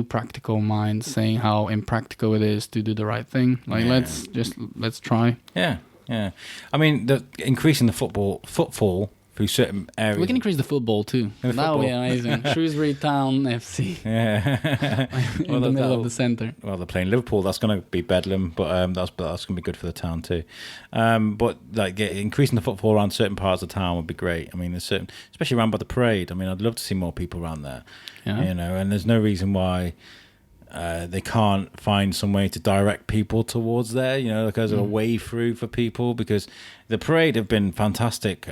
practical minds saying how impractical it is to do the right thing. Like, let's try. Yeah. I mean, increasing the footfall through certain areas. We can increase the football too. That would be amazing. Shrewsbury Town FC. Yeah. in the middle of the centre. Well, they're playing Liverpool. That's going to be bedlam, but that's going to be good for the town too. But like, increasing the footfall around certain parts of the town would be great. I mean, there's certain, especially around by the parade. I mean, I'd love to see more people around there. Yeah. And there's no reason why they can't find some way to direct people towards there, like as a way through for people, because the parade have been fantastic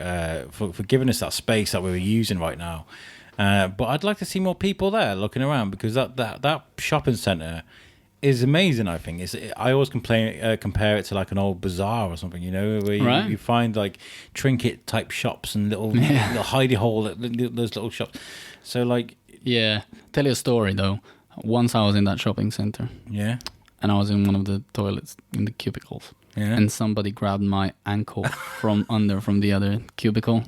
for giving us that space that we were using right now. But I'd like to see more people there looking around, because that shopping centre is amazing. I think I always compare it to like an old bazaar or something, where you find like trinket type shops and little hidey hole, those little shops. So like, tell you a story though. Once I was in that shopping centre. Yeah. And I was in one of the toilets in the cubicles. Yeah. And somebody grabbed my ankle from the other cubicle.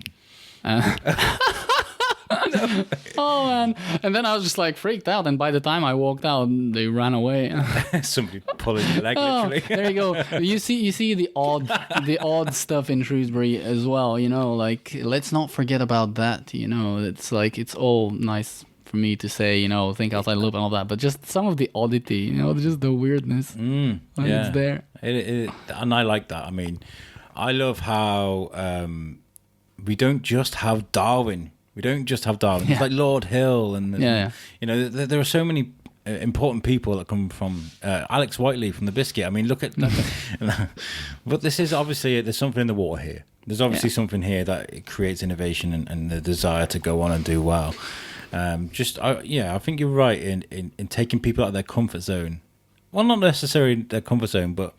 Oh man! And then I was just like freaked out. And by the time I walked out, they ran away. Somebody pulling your leg, literally. There you go. You see the odd stuff in Shrewsbury as well. Like, let's not forget about that. It's like, it's all nice for me to say, think outside the loop and all that, but just some of the oddity, just the weirdness it's there. And I like that. I mean, I love how we don't just have Darwin. It's like Lord Hill, and there are so many important people that come from Aleks Vladimirov from the Biscuit. I mean, look at but this is obviously, there's something in the water here. There's obviously something here that creates innovation and the desire to go on and do well. I think you're right in taking people out of their comfort zone. Well, not necessarily their comfort zone, but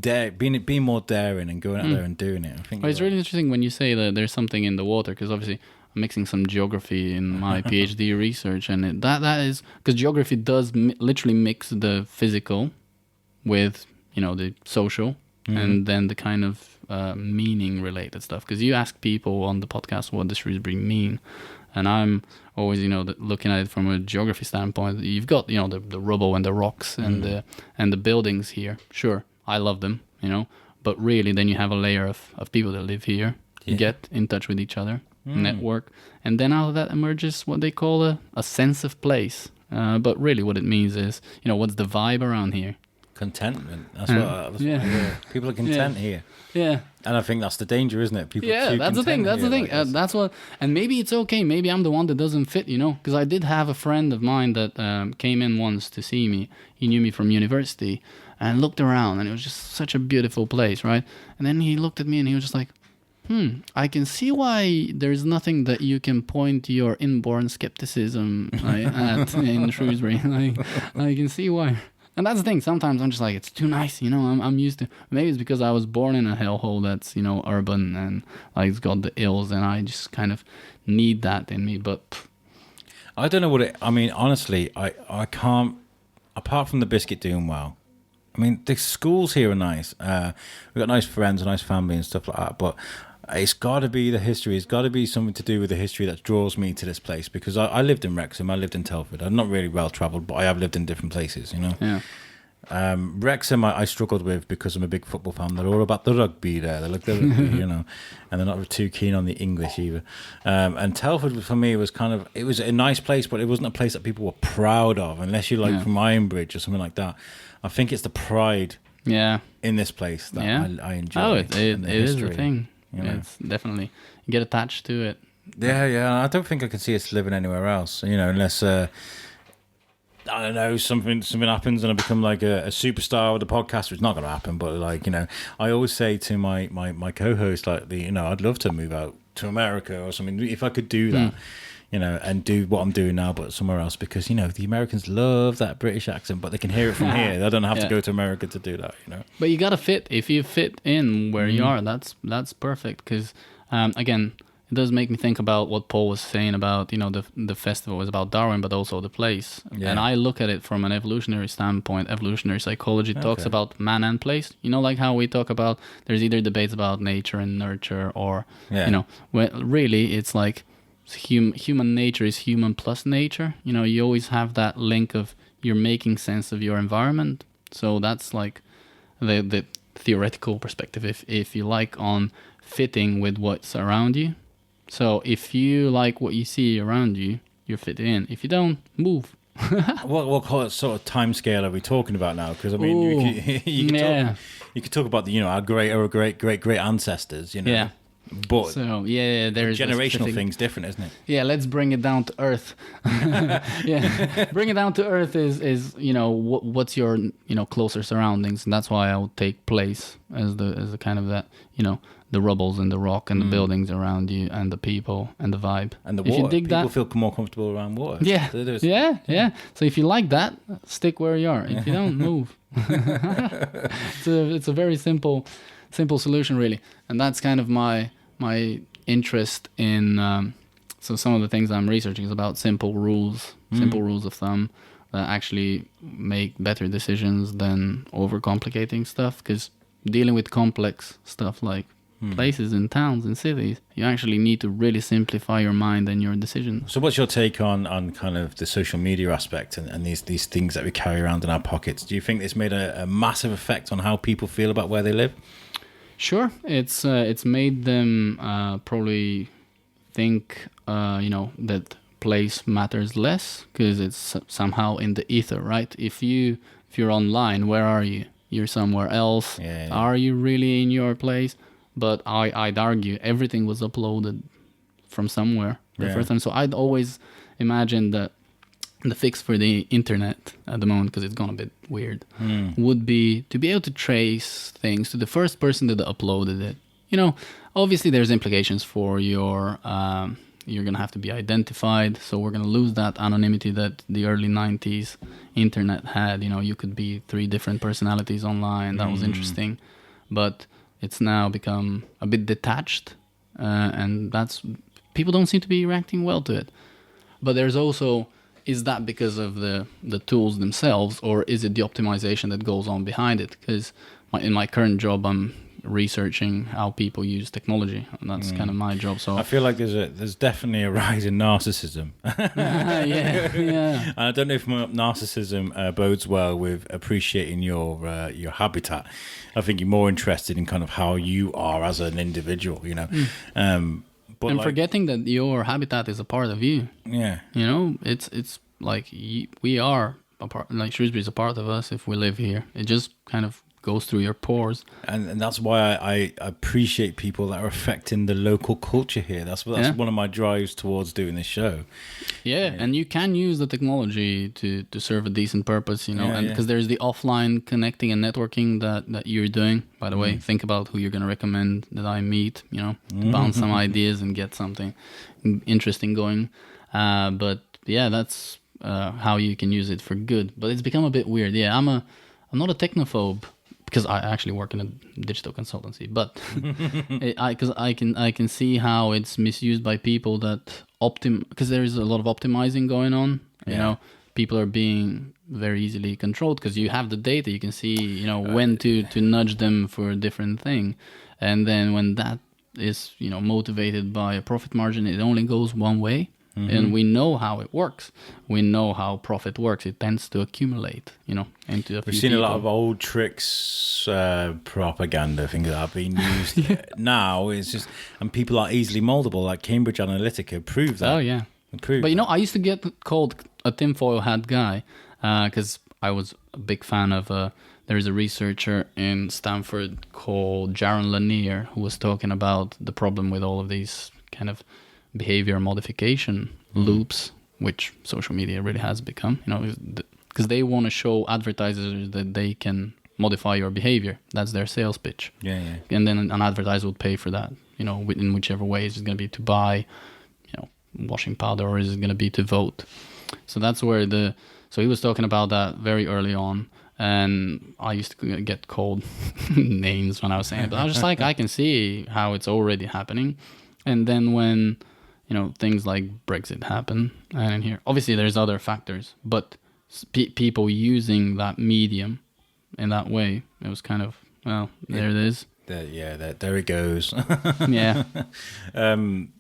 being more daring and going out there and doing it. I think it's really interesting when you say that there's something in the water, because obviously I'm mixing some geography in my PhD research, and that is because geography does literally mix the physical with the social, and then the kind of meaning related stuff. Because you ask people on the podcast what does Shrewsbury mean, and I'm always looking at it from a geography standpoint. You've got the rubble and the rocks and the buildings here. Sure, I love them, but really then you have a layer of people that live here, get in touch with each other, network, and then out of that emerges what they call a sense of place. But really what it means is, what's the vibe around here? Contentment. That's what I hear. People are content here. Yeah. And I think that's the danger, isn't it? People are too that's the thing. That's the thing. That's what. And maybe it's okay. Maybe I'm the one that doesn't fit, because I did have a friend of mine that came in once to see me. He knew me from university and looked around, and it was just such a beautiful place, right? And then he looked at me and he was just like, I can see why there's nothing that you can point your inborn skepticism at in Shrewsbury. I can see why. And that's the thing. Sometimes I'm just like, it's too nice, I'm used to. Maybe it's because I was born in a hellhole that's urban and it's got the ills, and I just kind of need that in me. But I don't know what it. I mean, honestly, I can't. Apart from the biscuit doing well, I mean, the schools here are nice. We've got nice friends, a nice family, and stuff like that. But it's got to be the history. It's got to be something to do with the history that draws me to this place, because I lived in Wrexham, I lived in Telford. I'm not really well travelled, but I have lived in different places, Yeah. Wrexham I struggled with because I'm a big football fan. They're all about the rugby there. They look the rugby, and they're not too keen on the English either. And Telford for me was it was a nice place, but it wasn't a place that people were proud of, unless you're from Ironbridge or something like that. I think it's the pride in this place that I enjoy. Oh, it is a thing. It's definitely, you get attached to it. Yeah. I don't think I can see us living anywhere else, unless I don't know, something happens and I become like a superstar with the podcast, which is not going to happen. But I always say to my co-host, I'd love to move out to America or something if I could do that. And do what I'm doing now, but somewhere else, because the Americans love that British accent, but they can hear it from here. They don't have to go to America to do that. But you gotta fit. If you fit in where you are, that's perfect. Because again, it does make me think about what Paul was saying about the festival is about Darwin, but also the place. And I look at it from an evolutionary standpoint. Evolutionary psychology talks about man and place. Like how we talk about there's either debates about nature and nurture, or really it's like. Human nature is human plus nature. You always have that link of you're making sense of your environment. So that's like the theoretical perspective, if you like, on fitting with what's around you. So if you like what you see around you, you're fitting in. If you don't, move. What sort of time scale are we talking about now? Because I mean, you could talk about our great ancestors. Yeah. But there's generational thing's different, isn't it? Yeah, let's bring it down to earth. Bring it down to earth is what's your closer surroundings, and that's why I would take place as the kind of that the rubbles and the rock and the buildings around you and the people and the vibe and the water. If you dig people feel more comfortable around water. Yeah. So if you like that, stick where you are. If you don't, move. It's a very simple solution, really, and that's kind of my interest in. So some of the things I'm researching is about simple rules of thumb that actually make better decisions than overcomplicating stuff. Because dealing with complex stuff like places and towns and cities, you actually need to really simplify your mind and your decisions. So what's your take on kind of the social media aspect and these things that we carry around in our pockets? Do you think it's made a massive effect on how people feel about where they live? Sure. It's made them probably think that place matters less, because it's somehow in the ether, right? If you're online, where are you? You're somewhere else. Yeah. Are you really in your place? But I'd argue everything was uploaded from somewhere the first time. So I'd always imagine that the fix for the internet at the moment, because it's gone a bit weird, would be to be able to trace things to the first person that uploaded it. Obviously there's implications for your you're going to have to be identified. So we're going to lose that anonymity that the early 90s internet had. You could be 3 different personalities online. That was interesting. But it's now become a bit detached. And people don't seem to be reacting well to it. But there's also, is that because of the tools themselves, or is it the optimization that goes on behind it? Because in my current job, I'm researching how people use technology, and that's kind of my job. So I feel like there's definitely a rise in narcissism. yeah. And I don't know if narcissism bodes well with appreciating your habitat. I think you're more interested in kind of how you are as an individual, but and forgetting that your habitat is a part of you. Yeah. It's like we are a part. Like Shrewsbury is a part of us if we live here. It just kind of goes through your pores. And that's why I appreciate people that are affecting the local culture here. That's one of my drives towards doing this show. Yeah, and you can use the technology to serve a decent purpose, and because there's the offline connecting and networking that you're doing. By the way, think about who you're going to recommend that I meet, to bounce some ideas and get something interesting going. But yeah, that's how you can use it for good. But it's become a bit weird. Yeah, I'm not a technophobe, because I actually work in a digital consultancy, but because I can see how it's misused by people that because there is a lot of optimizing going on. People are being very easily controlled because you have the data. You can see when to nudge them for a different thing, and then when that is motivated by a profit margin, it only goes one way. And we know how it works. We know how profit works. It tends to accumulate, into a few We've seen people. a lot of old tricks, propaganda, things that have been used now. It's just, and people are easily moldable. Like Cambridge Analytica proved that. Oh, yeah. But, I used to get called a tinfoil hat guy because I was a big fan of... there's a researcher in Stanford called Jaron Lanier who was talking about the problem with all of these kind of behavior modification loops, which social media really has become, because they want to show advertisers that they can modify your behavior. That's their sales pitch. Yeah. And then an advertiser would pay for that, in whichever way. Is it going to be to buy, washing powder, or is it going to be to vote? So that's where so he was talking about that very early on. And I used to get called names when I was saying it, but I was just like, I can see how it's already happening. And then when things like Brexit happen, and here obviously there's other factors, but people using that medium in that way, it was kind of, there it is. There it goes. Yeah. And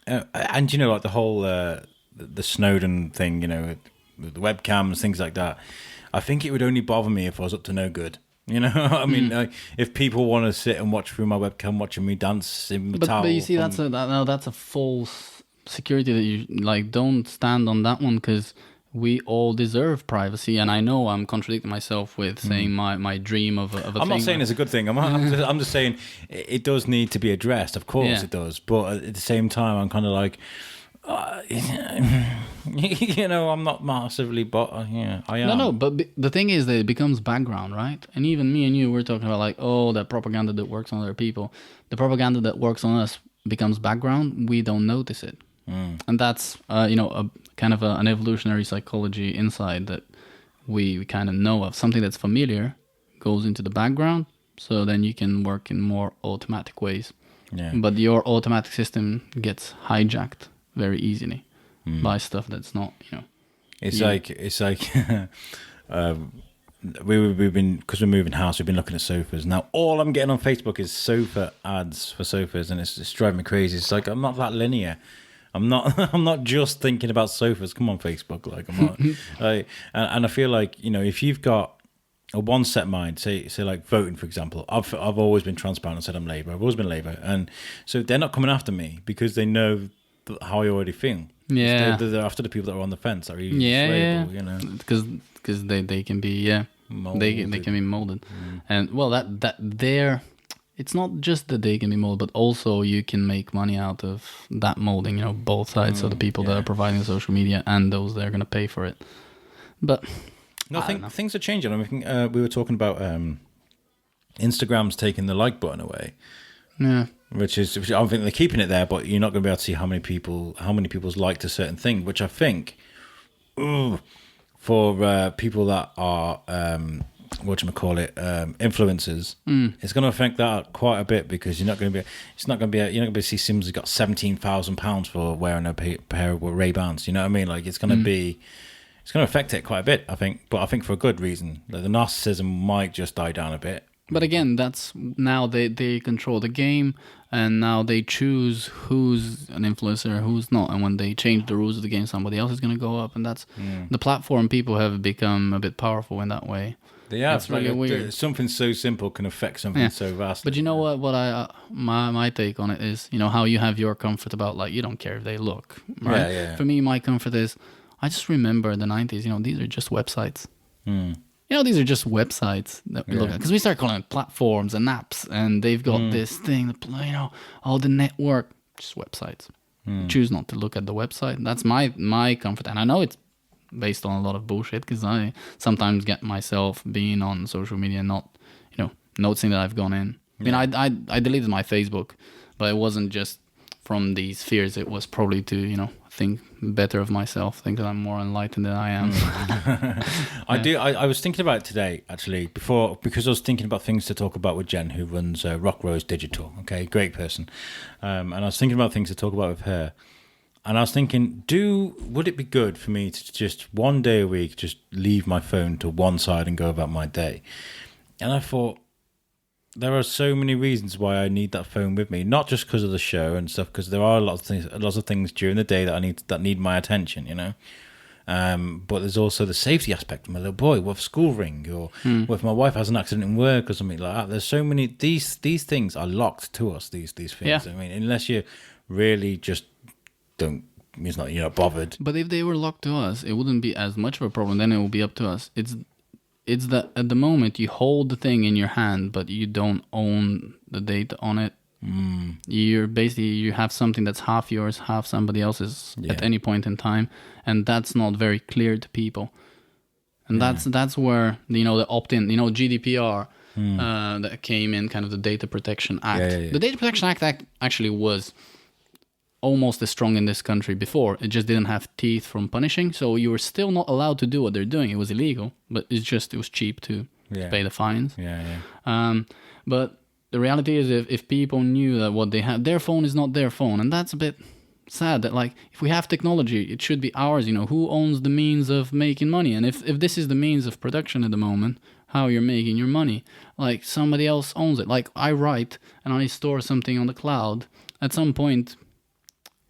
like the whole the Snowden thing, the webcams, things like that. I think it would only bother me if I was up to no good. I mean, if people want to sit and watch through my webcam, watching me dance in the towel. But you see, that's a false security that you don't stand on that one, because we all deserve privacy. And I know I'm contradicting myself with saying my dream of a thing. I'm not saying it's a good thing. I'm just saying it does need to be addressed. Of course it does. But at the same time, I'm kind of like, I'm not massively, but I am. No, but the thing is that it becomes background, right? And even me and you, we're talking about that propaganda that works on other people. The propaganda that works on us becomes background. We don't notice it. And that's, a kind of an evolutionary psychology insight that we kind of know of. Something that's familiar goes into the background, so then you can work in more automatic ways. Yeah. But your automatic system gets hijacked very easily by stuff that's not, It's like we've been, because we're moving house, we've been looking at sofas. Now all I'm getting on Facebook is sofa ads for sofas, and it's driving me crazy. It's like I'm not that linear. I'm not just thinking about sofas. Come on, Facebook, I'm not. And I feel like if you've got a one set mind, say like voting, for example. I've always been transparent and said I'm Labour. I've always been Labour, and so they're not coming after me because they know how I already feel. Yeah, they're after the people that are on the fence, that are easily because they can be molded. They can be molded, and that they're. It's not just that they can be molded, but also you can make money out of that molding. Both sides of the people that are providing social media and those that are going to pay for it. But no, things are changing. I mean, we were talking about Instagram's taking the like button away. Yeah. which I think they're keeping it there, but you're not going to be able to see how many people's liked a certain thing, which I think, for people that are influencers, it's going to affect that quite a bit, because you're not going to be able to see Sims who's got £17,000 for wearing a pair of Ray-Bans. You know what I mean? Like, it's going to affect it quite a bit, I think, but I think for a good reason. Like, the narcissism might just die down a bit. But again, that's now they control the game, and now they choose who's an influencer, who's not. And when they change the rules of the game, somebody else is going to go up, and that's the platform. People have become a bit powerful in that way. Yeah, it's really weird. Something so simple can affect something so vast. But you know what? My take on it is, how you have your comfort about, like, you don't care if they look, right? Yeah. For me, my comfort is, I just remember the 90s. These are just websites. These are just websites that we look at, because we start calling it platforms and apps, and they've got this thing, all the network, just websites. Choose not to look at the website. That's my comfort, and I know it's based on a lot of bullshit, because I sometimes get myself being on social media and not, noticing that I've gone in. I mean, I deleted my Facebook, but it wasn't just from these fears. It was probably to, think better of myself, think that I'm more enlightened than I am. I was thinking about it today, actually, because I was thinking about things to talk about with Jen, who runs Rock Rose Digital. Okay, great person. And I was thinking about things to talk about with her. And I was thinking, would it be good for me to just one day a week just leave my phone to one side and go about my day? And I thought, there are so many reasons why I need that phone with me, not just because of the show and stuff, because there are lots of things during the day that need my attention, But there's also the safety aspect of my little boy. What if school ring, or what if my wife has an accident in work or something like that? There's so many these things are locked to us. These things. Yeah. I mean, unless you really just don't. You're not bothered. But if they were locked to us, it wouldn't be as much of a problem. Then it will be up to us. It's that at the moment you hold the thing in your hand, but you don't own the data on it. You have something that's half yours, half somebody else's at any point in time, and that's not very clear to people. And that's where the opt-in, GDPR that came in, kind of the Data Protection Act. The Data Protection Act actually was almost as strong in this country before. It just didn't have teeth from punishing, so you were still not allowed to do what they're doing. It was illegal, but it was cheap to pay the fines. But the reality is, if people knew that what they had, their phone is not their phone, and that's a bit sad. That, like, if we have technology, it should be ours. Who owns the means of making money? And if this is the means of production at the moment, how you're making your money, like, somebody else owns it. Like, I write and I store something on the cloud. At some point,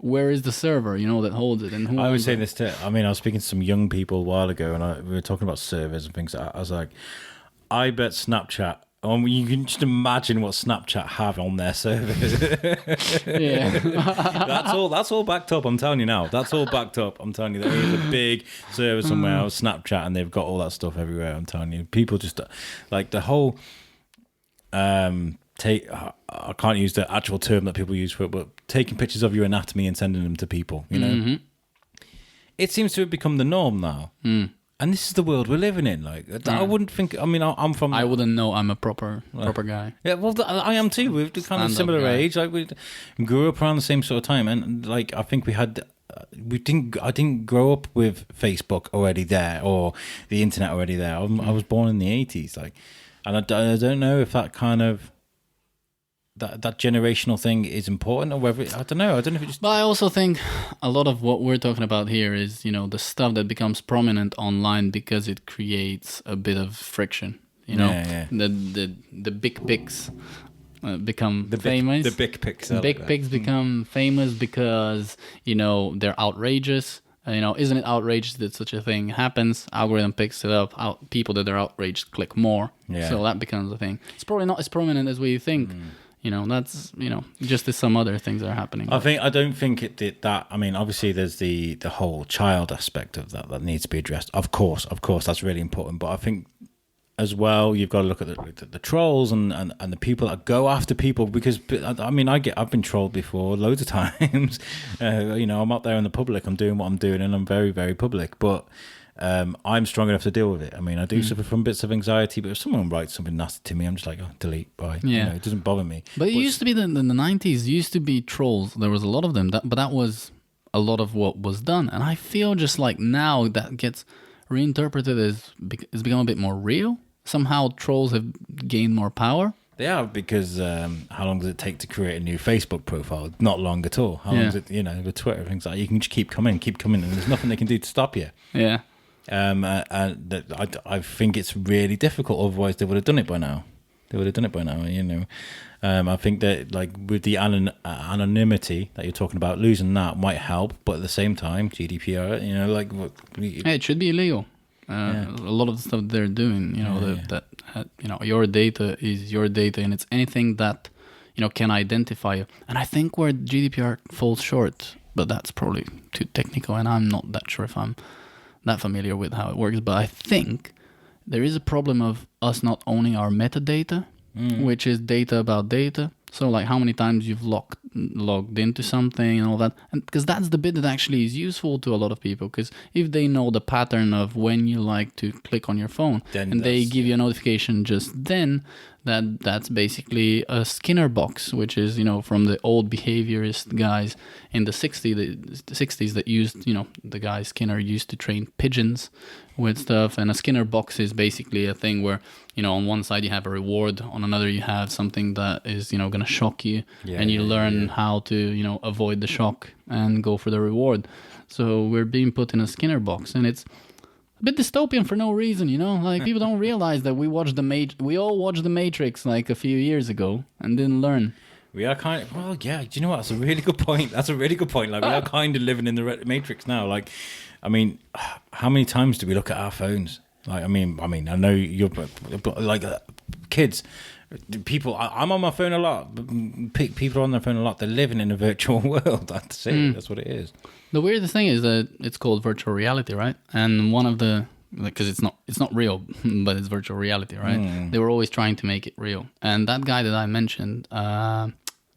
where is the server, that holds it? And who I was saying this I was speaking to some young people a while ago, and we were talking about servers and things. I was like, I bet Snapchat. You can just imagine what Snapchat have on their servers. That's all backed up. I'm telling you now. That's all backed up. I'm telling you, there is a big server somewhere on Snapchat, and they've got all that stuff everywhere. I'm telling you, people just like the whole. I can't use the actual term that people use for it, but taking pictures of your anatomy and sending them to people, It seems to have become the norm now. And this is the world we're living in. Like, I wouldn't think, I'm from... I wouldn't know I'm a proper guy. Yeah, well, I am too. We're kind of similar age. Like, we grew up around the same sort of time. And, like, I think I didn't grow up with Facebook already there, or the internet already there. I was born in the 80s. Like, and I don't know if that kind of... That generational thing is important, or whether I don't know if it just. But I also think a lot of what we're talking about here is the stuff that becomes prominent online because it creates a bit of friction. The big pics become famous. The big pics. The big pics become famous because they're outrageous. Isn't it outrageous that such a thing happens? Algorithm picks it up. People that are outraged click more. So that becomes a thing. It's probably not as prominent as we think. That's just as some other things are happening. I don't think it did that. I mean, obviously there's the whole child aspect of that needs to be addressed. Of course, that's really important. But I think as well, you've got to look at the trolls and the people that go after people, because I've been trolled before loads of times. I'm out there in the public, I'm doing what I'm doing, and I'm very, very public. But I'm strong enough to deal with it. I mean, I do suffer from bits of anxiety, but if someone writes something nasty to me, I'm just like, oh, delete, bye. Yeah. You know, it doesn't bother me. But it used to be in the 90s, used to be trolls. There was a lot of them, but that was a lot of what was done. And I feel just like now that gets reinterpreted as it's become a bit more real. Somehow trolls have gained more power. They are, because how long does it take to create a new Facebook profile? Not long at all. How long does it, you know, with Twitter, things like that, you can just keep coming, and there's nothing they can do to stop you. Yeah. And I think it's really difficult. Otherwise, they would have done it by now. You know. I think that, like, with the anonymity that you're talking about, losing that might help, but at the same time, GDPR, you know, like, it should be illegal. A lot of the stuff they're doing, you know, that you know, your data is your data, and it's anything that, you know, can identify you. And I think where GDPR falls short, but that's probably too technical, and I'm not that sure if I'm that familiar with how it works. But I think there is a problem of us not owning our metadata, which is data about data. So, like, how many times you've logged into something and all that, and because that's the bit that actually is useful to a lot of people. Because if they know the pattern of when you like to click on your phone, then and they give you a notification just then, that's basically a Skinner box, which is, you know, from the old behaviorist guys in the 60s that used, you know, the guy Skinner used to train pigeons with stuff. And a Skinner box is basically a thing where, you know, on one side you have a reward, on another you have something that is, you know, going to shock you, and you learn how to, you know, avoid the shock and go for the reward. So we're being put in a Skinner box, and it's a bit dystopian for no reason, you know. Like, people don't realize that we all watched The Matrix like a few years ago and didn't learn. We are kind of, well, yeah. Do you know what? That's a really good point. Like, we are kind of living in the Matrix now. Like, I mean, how many times do we look at our phones? Like, I mean, I know you're like kids. People, I'm on my phone a lot. People are on their phone a lot. They're living in a virtual world. That's it. That's what it is. The weirdest thing is that it's called virtual reality, right? And one of the, because it's not real, but it's virtual reality, right? They were always trying to make it real. And that guy that I mentioned, Jaron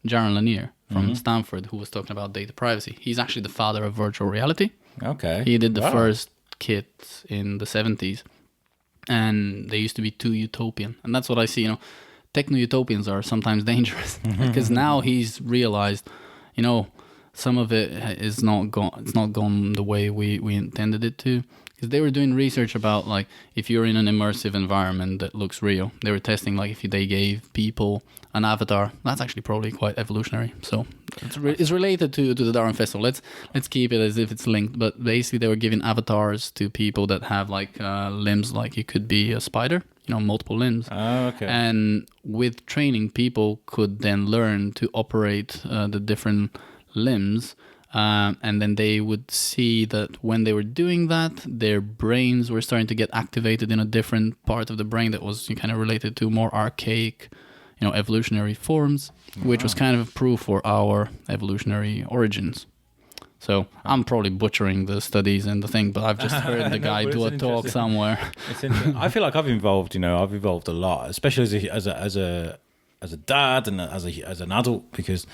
Lanier from Stanford, who was talking about data privacy, he's actually the father of virtual reality. Okay. He did the first kit in the 70s, and they used to be too utopian. And that's what I see, you know. Techno-utopians are sometimes dangerous because now he's realized, you know, some of it is not gone. It's not gone the way we intended it to. Because they were doing research about, like, if you're in an immersive environment that looks real, they were testing, like, if they gave people an avatar. That's actually probably quite evolutionary. So it's related to the Darwin Festival. Let's keep it as if it's linked. But basically, they were giving avatars to people that have, like, limbs, like you could be a spider. You know, multiple limbs. Oh, okay. And with training, people could then learn to operate the different limbs. And then they would see that when they were doing that, their brains were starting to get activated in a different part of the brain that was kind of related to more archaic, you know, evolutionary forms, which was kind of a proof for our evolutionary origins. So I'm probably butchering the studies and the thing, but I've just heard the guy do a talk somewhere. It's interesting. I feel like I've evolved a lot, especially as a dad and as an adult, because,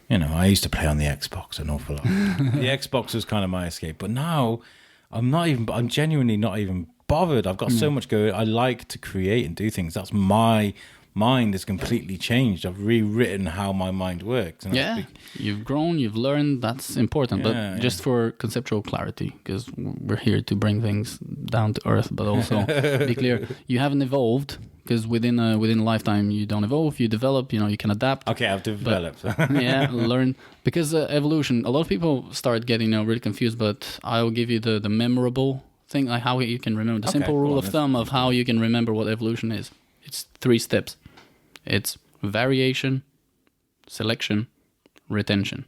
you know, I used to play on the Xbox an awful lot. The Xbox was kind of my escape, but now I'm genuinely not even bothered. I've got so much going. I like to create and do things. That's my mind has completely changed. I've rewritten how my mind works. And you've grown, you've learned. That's important. But just for conceptual clarity, because we're here to bring things down to earth, but also be clear, you haven't evolved. Because within a lifetime, you don't evolve, you develop, you know, you can adapt. Okay, I've developed. Learn. Because evolution, a lot of people start getting, you know, really confused, but I'll give you the memorable thing, like how you can remember. The simple rule of thumb of how you can remember what evolution is. It's 3 steps. It's variation, selection, retention.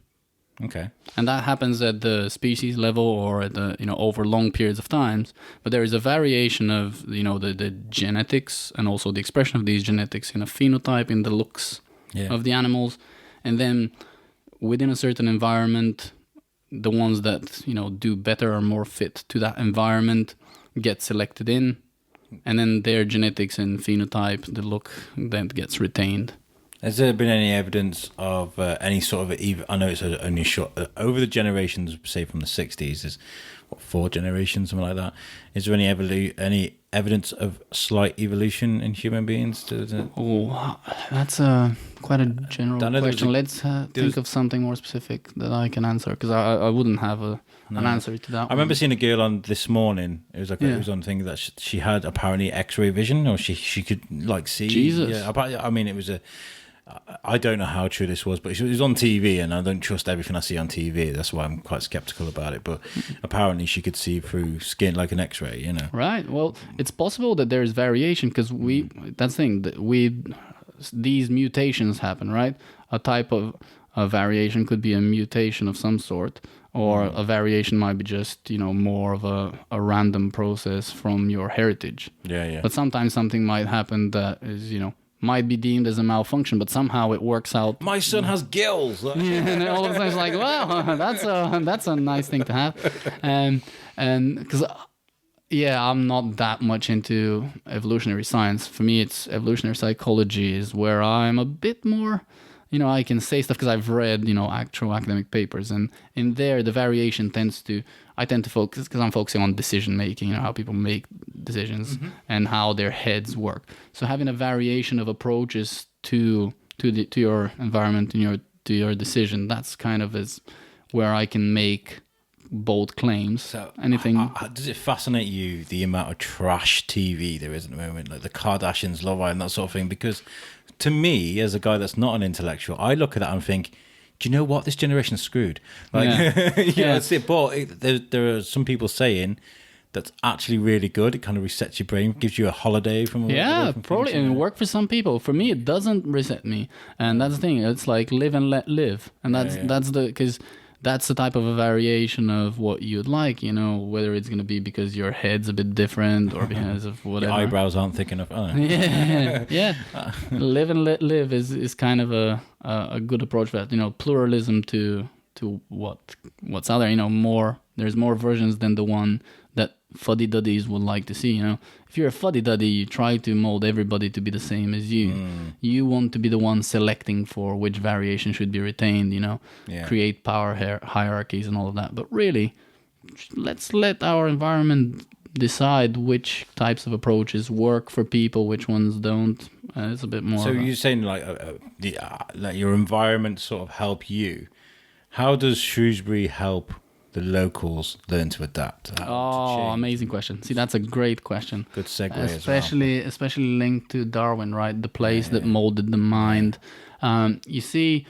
Okay. And that happens at the species level or at the, you know, over long periods of times. But there is a variation of, you know, the genetics and also the expression of these genetics in a phenotype, in the looks of the animals. And then within a certain environment, the ones that, you know, do better or more fit to that environment get selected in. And then their genetics and phenotype, the look, then gets retained. Has there been any evidence of any sort of, I know it's only short, over the generations, say from the 60s, 4 generations, something like that. Is there any evidence of slight evolution in human beings? Oh, that's quite a general question. Let's think of something more specific that I can answer, because I wouldn't have an answer to that. I remember seeing a girl on This Morning. It was like it was on thing that she had apparently X-ray vision, or she could like see. Jesus. Yeah, I mean, it was I don't know how true this was, but it was on TV, and I don't trust everything I see on TV. That's why I'm quite skeptical about it. But apparently, she could see through skin like an X-ray. You know. Right. Well, it's possible that there's variation, because that's the thing, that these mutations happen, right? A type of a variation could be a mutation of some sort, or a variation might be just, more of a random process from your heritage. Yeah. But sometimes something might happen that is, might be deemed as a malfunction, but somehow it works out. My son has gills. Yeah, and all of a sudden it's like, wow, that's a nice thing to have, and because I'm not that much into evolutionary science. For me, it's evolutionary psychology is where I'm a bit more. I can say stuff because I've read, actual academic papers, and in there the variation I tend to focus, because I'm focusing on decision making, how people make decisions and how their heads work. So having a variation of approaches to your environment and to your decision, that's kind of is where I can make bold claims. So anything. Does it fascinate you the amount of trash TV there is at the moment, like the Kardashians, Love Island, that sort of thing? Because to me, as a guy that's not an intellectual, I look at that and think, do you know what? This generation's screwed. Like, that's it. But there are some people saying that's actually really good. It kind of resets your brain, gives you a holiday from. Probably, and it worked for some people. For me, it doesn't reset me, and that's the thing. It's like live and let live, and because that's the type of a variation of what you'd like, whether it's going to be because your head's a bit different or because of whatever. Your eyebrows aren't thick enough. Oh. Yeah. Live and let live is kind of a good approach for that. Pluralism to what's out there. There's more versions than the one that fuddy-duddies would like to see. If you're a fuddy-duddy, you try to mold everybody to be the same as you. You want to be the one selecting for which variation should be retained, create power hierarchies and all of that. But really, let's let our environment decide which types of approaches work for people, which ones don't. It's a bit more. So you're saying like your environment sort of help you. How does Shrewsbury help the locals learn to adapt? Amazing question. See, that's a great question. Good segue especially linked to Darwin, right? The place that molded the mind. You see,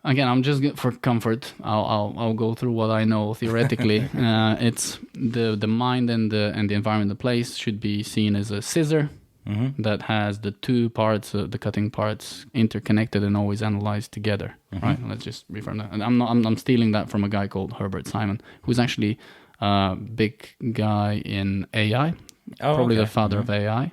again, I'm just for comfort. I'll go through what I know theoretically. It's the mind and the environment, the place should be seen as a scissor. That has the two parts, the cutting parts, interconnected and always analyzed together. Right? Let's just refer to that. And I'm stealing that from a guy called Herbert Simon, who's actually a big guy in AI. Probably the father of AI,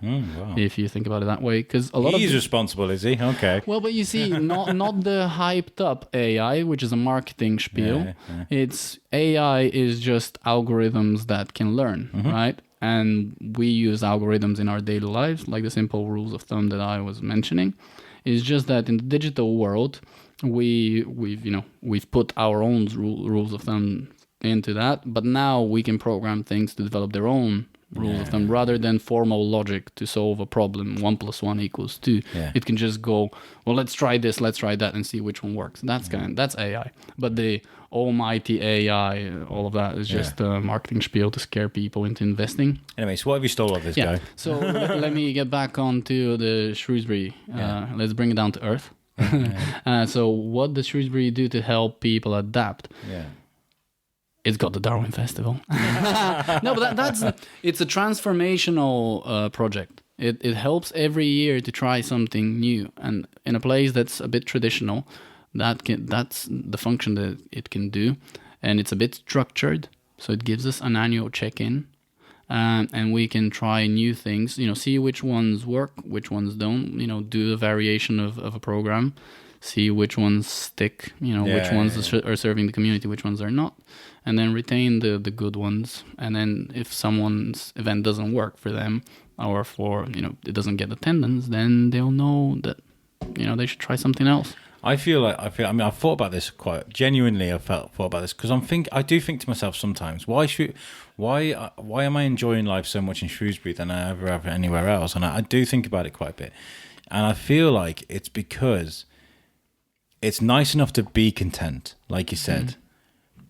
if you think about it that way. Because he's responsible, is he? Okay. Well, but you see, not the hyped up AI, which is a marketing spiel. It's AI is just algorithms that can learn, right? And we use algorithms in our daily lives, like the simple rules of thumb that I was mentioning. It's just that in the digital world, we've put our own rules of thumb into that, but now we can program things to develop their own rules of thumb rather than formal logic to solve a problem. 1 + 1 = 2. It can just go, well, let's try this, let's try that, and see which one works. That's AI. But the almighty AI, all of that is just a marketing spiel to scare people into investing. Anyway, so what have you stole of this guy? So let me get back onto the Shrewsbury. Let's bring it down to earth. So what does Shrewsbury do to help people adapt? It's got the Darwin Festival. No, but it's a transformational project. It helps every year to try something new, and in a place that's a bit traditional, that's the function that it can do, and it's a bit structured. So it gives us an annual check-in, and we can try new things. See which ones work, which ones don't. Do a variation of a program. See which ones stick, which ones are serving the community, which ones are not, and then retain the good ones. And then if someone's event doesn't work for them, or for, it doesn't get attendance, then they'll know that, they should try something else. I feel. I mean, I've thought about this quite genuinely. Thought about this because I do think to myself sometimes, why am I enjoying life so much in Shrewsbury than I ever have anywhere else? And I do think about it quite a bit, and I feel like it's because it's nice enough to be content, like you said,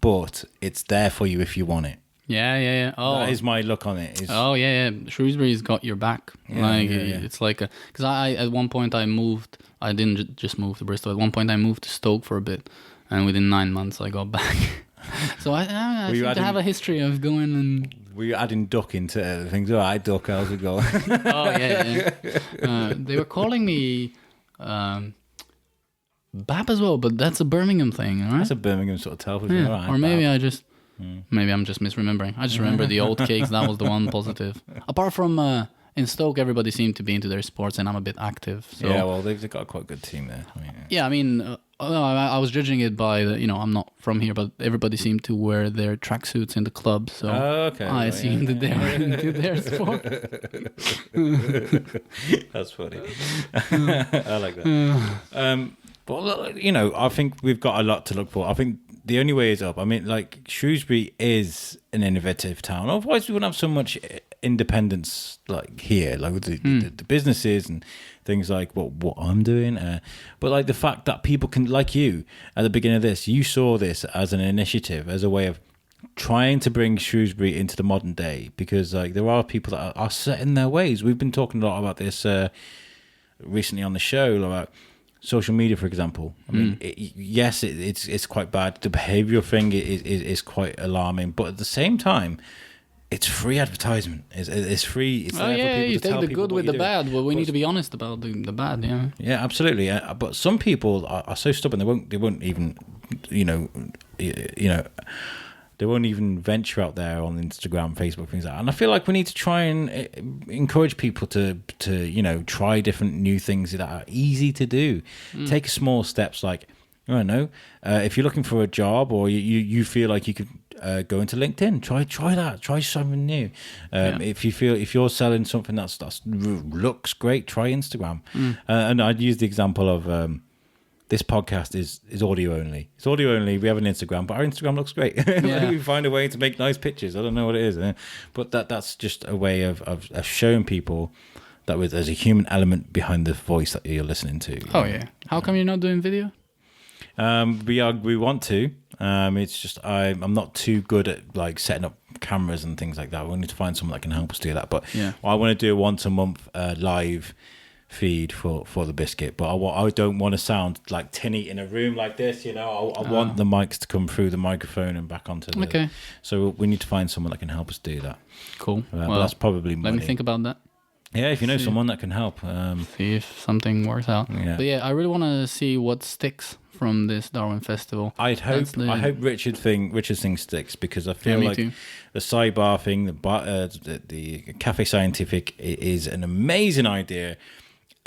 but it's there for you if you want it. Yeah. Oh, that is my look on it. Yeah. Shrewsbury's got your back. It's like because I at one point I moved. I didn't just move to Bristol. At one point I moved to Stoke for a bit, and within 9 months I got back. So I seem to have a history of going and. Were you adding duck into things? All right, duck. How's it going? Oh yeah. They were calling me. Bab as well, but that's a Birmingham thing, right? That's a Birmingham sort of Telford. Yeah. Right, or maybe maybe I'm just misremembering. I just remember the old cakes. That was the one positive. Apart from in Stoke, everybody seemed to be into their sports, and I'm a bit active. So. Yeah, well, they've got quite a good team there. I mean, I was judging it by I'm not from here, but everybody seemed to wear their tracksuits in the club, so I assumed that they were into their sport. That's funny. I like that. Well, I think we've got a lot to look for. I think the only way is up. I mean, like, Shrewsbury is an innovative town. Otherwise, we wouldn't have so much independence, like, here, like with the businesses and things like what I'm doing. But, like, the fact that people can, like you, at the beginning of this, you saw this as an initiative, as a way of trying to bring Shrewsbury into the modern day, because, like, there are people that are set in their ways. We've been talking a lot about this recently on the show, about social media, for example. I mean, it's quite bad. The behavioural thing is quite alarming, but at the same time, it's free advertisement. It's free. It's there for people you to tell take the good with the bad. Well, we need to be honest about the bad. Yeah. Yeah, absolutely. But some people are so stubborn. They won't even, they won't even venture out there on Instagram, Facebook, things like that. And I feel like we need to try and encourage people to try different new things that are easy to do. Take small steps, like, I don't know, if you're looking for a job, or you feel like you could go into LinkedIn, try that, try something new. If you're selling something that looks great, try Instagram. And I'd use the example of this podcast is audio only. It's audio only. We have an Instagram, but our Instagram looks great. We find a way to make nice pictures. I don't know what it is, but that's just a way of showing people that there's a human element behind the voice that you're listening to. Oh yeah. How come you're not doing video? We want to. It's just I'm not too good at, like, setting up cameras and things like that. We need to find someone that can help us do that. But I want to do a once a month live feed for the biscuit, but I don't want to sound like tinny in a room like this. I want the mics to come through the microphone and back onto the. So we need to find someone that can help us do that. Cool. Well, that's probably money. Let me think about that. Yeah, if you know someone that can help, see if something works out. But yeah, I really want to see what sticks from this Darwin Festival. I hope Richard's thing sticks, because I feel like too. The sidebar thing, the Cafe Scientific is an amazing idea.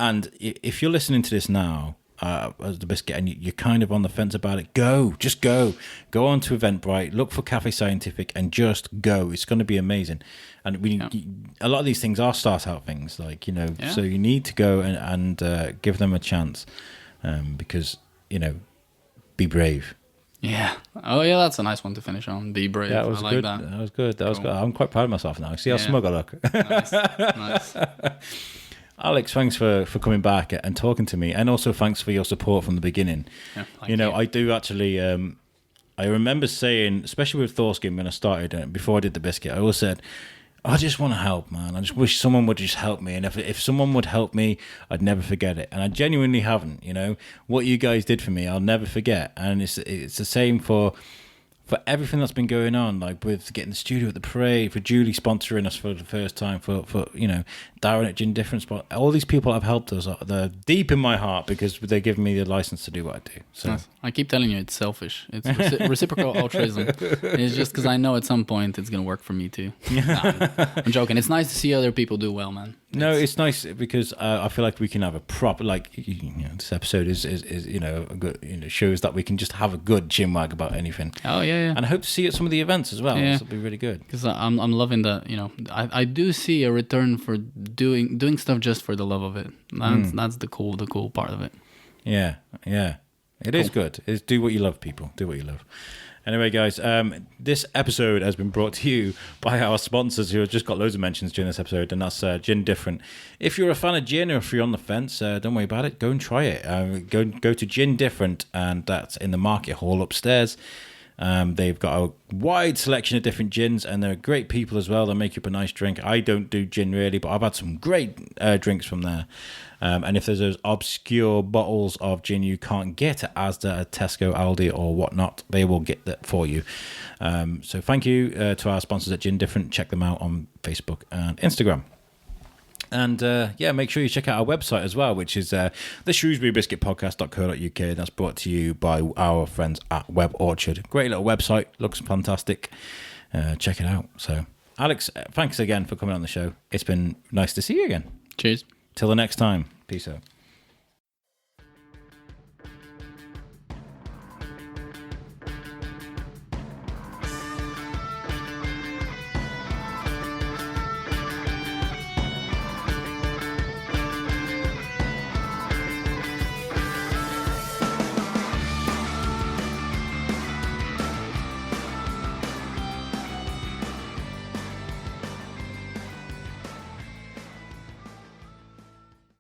And if you're listening to this now, as the biscuit, and you're kind of on the fence about it, just go on to Eventbrite, look for Cafe Scientific, and just go. It's going to be amazing. And a lot of these things are start-out things, like, so you need to go and give them a chance, because, be brave. Yeah. Oh, yeah, that's a nice one to finish on. Be brave. That was good. That. That was good. That was good. I'm quite proud of myself now. See how smug I look. Nice. Alex, thanks for coming back and talking to me, and also thanks for your support from the beginning. Yeah, I do actually. I remember saying, especially with Thorskin when I started, before I did the biscuit, I always said, I just want to help, man. I just wish someone would just help me, and if someone would help me, I'd never forget it. And I genuinely haven't. What you guys did for me, I'll never forget. And it's the same for everything that's been going on, like with getting the studio at the parade, for Julie sponsoring us for the first time, for Darren at Gin Different Spot. All these people have helped us. They're deep in my heart, because they give me the license to do what I do. So I keep telling you, it's selfish. It's reciprocal altruism. It's just because I know at some point it's going to work for me too. I'm joking. It's nice to see other people do well, man. No, it's nice because I feel like we can have a proper, like, this episode is a good, shows that we can just have a good chinwag about anything. Oh yeah. And I hope to see you at some of the events as well. This will be really good. Because I'm loving that. I do see a return for doing stuff just for the love of it. That's the cool part of it. Yeah. It is good. It's do what you love, people. Do what you love. Anyway, guys, this episode has been brought to you by our sponsors who have just got loads of mentions during this episode, and that's Gin Different. If you're a fan of gin or if you're on the fence, don't worry about it. Go and try it. Go to Gin Different, and that's in the market hall upstairs. They've got a wide selection of different gins, and they're great people as well. They make you up a nice drink. I don't do gin really, but I've had some great drinks from there. And if there's those obscure bottles of gin you can't get at Asda, at Tesco, Aldi, or whatnot, they will get that for you. So thank you to our sponsors at Gin Different. Check them out on Facebook and Instagram. And make sure you check out our website as well, which is the shrewsburybiscuitpodcast.co.uk. That's brought to you by our friends at Web Orchard. Great little website, looks fantastic. Check it out. So, Alex, thanks again for coming on the show. It's been nice to see you again. Cheers. Till the next time. Peace out.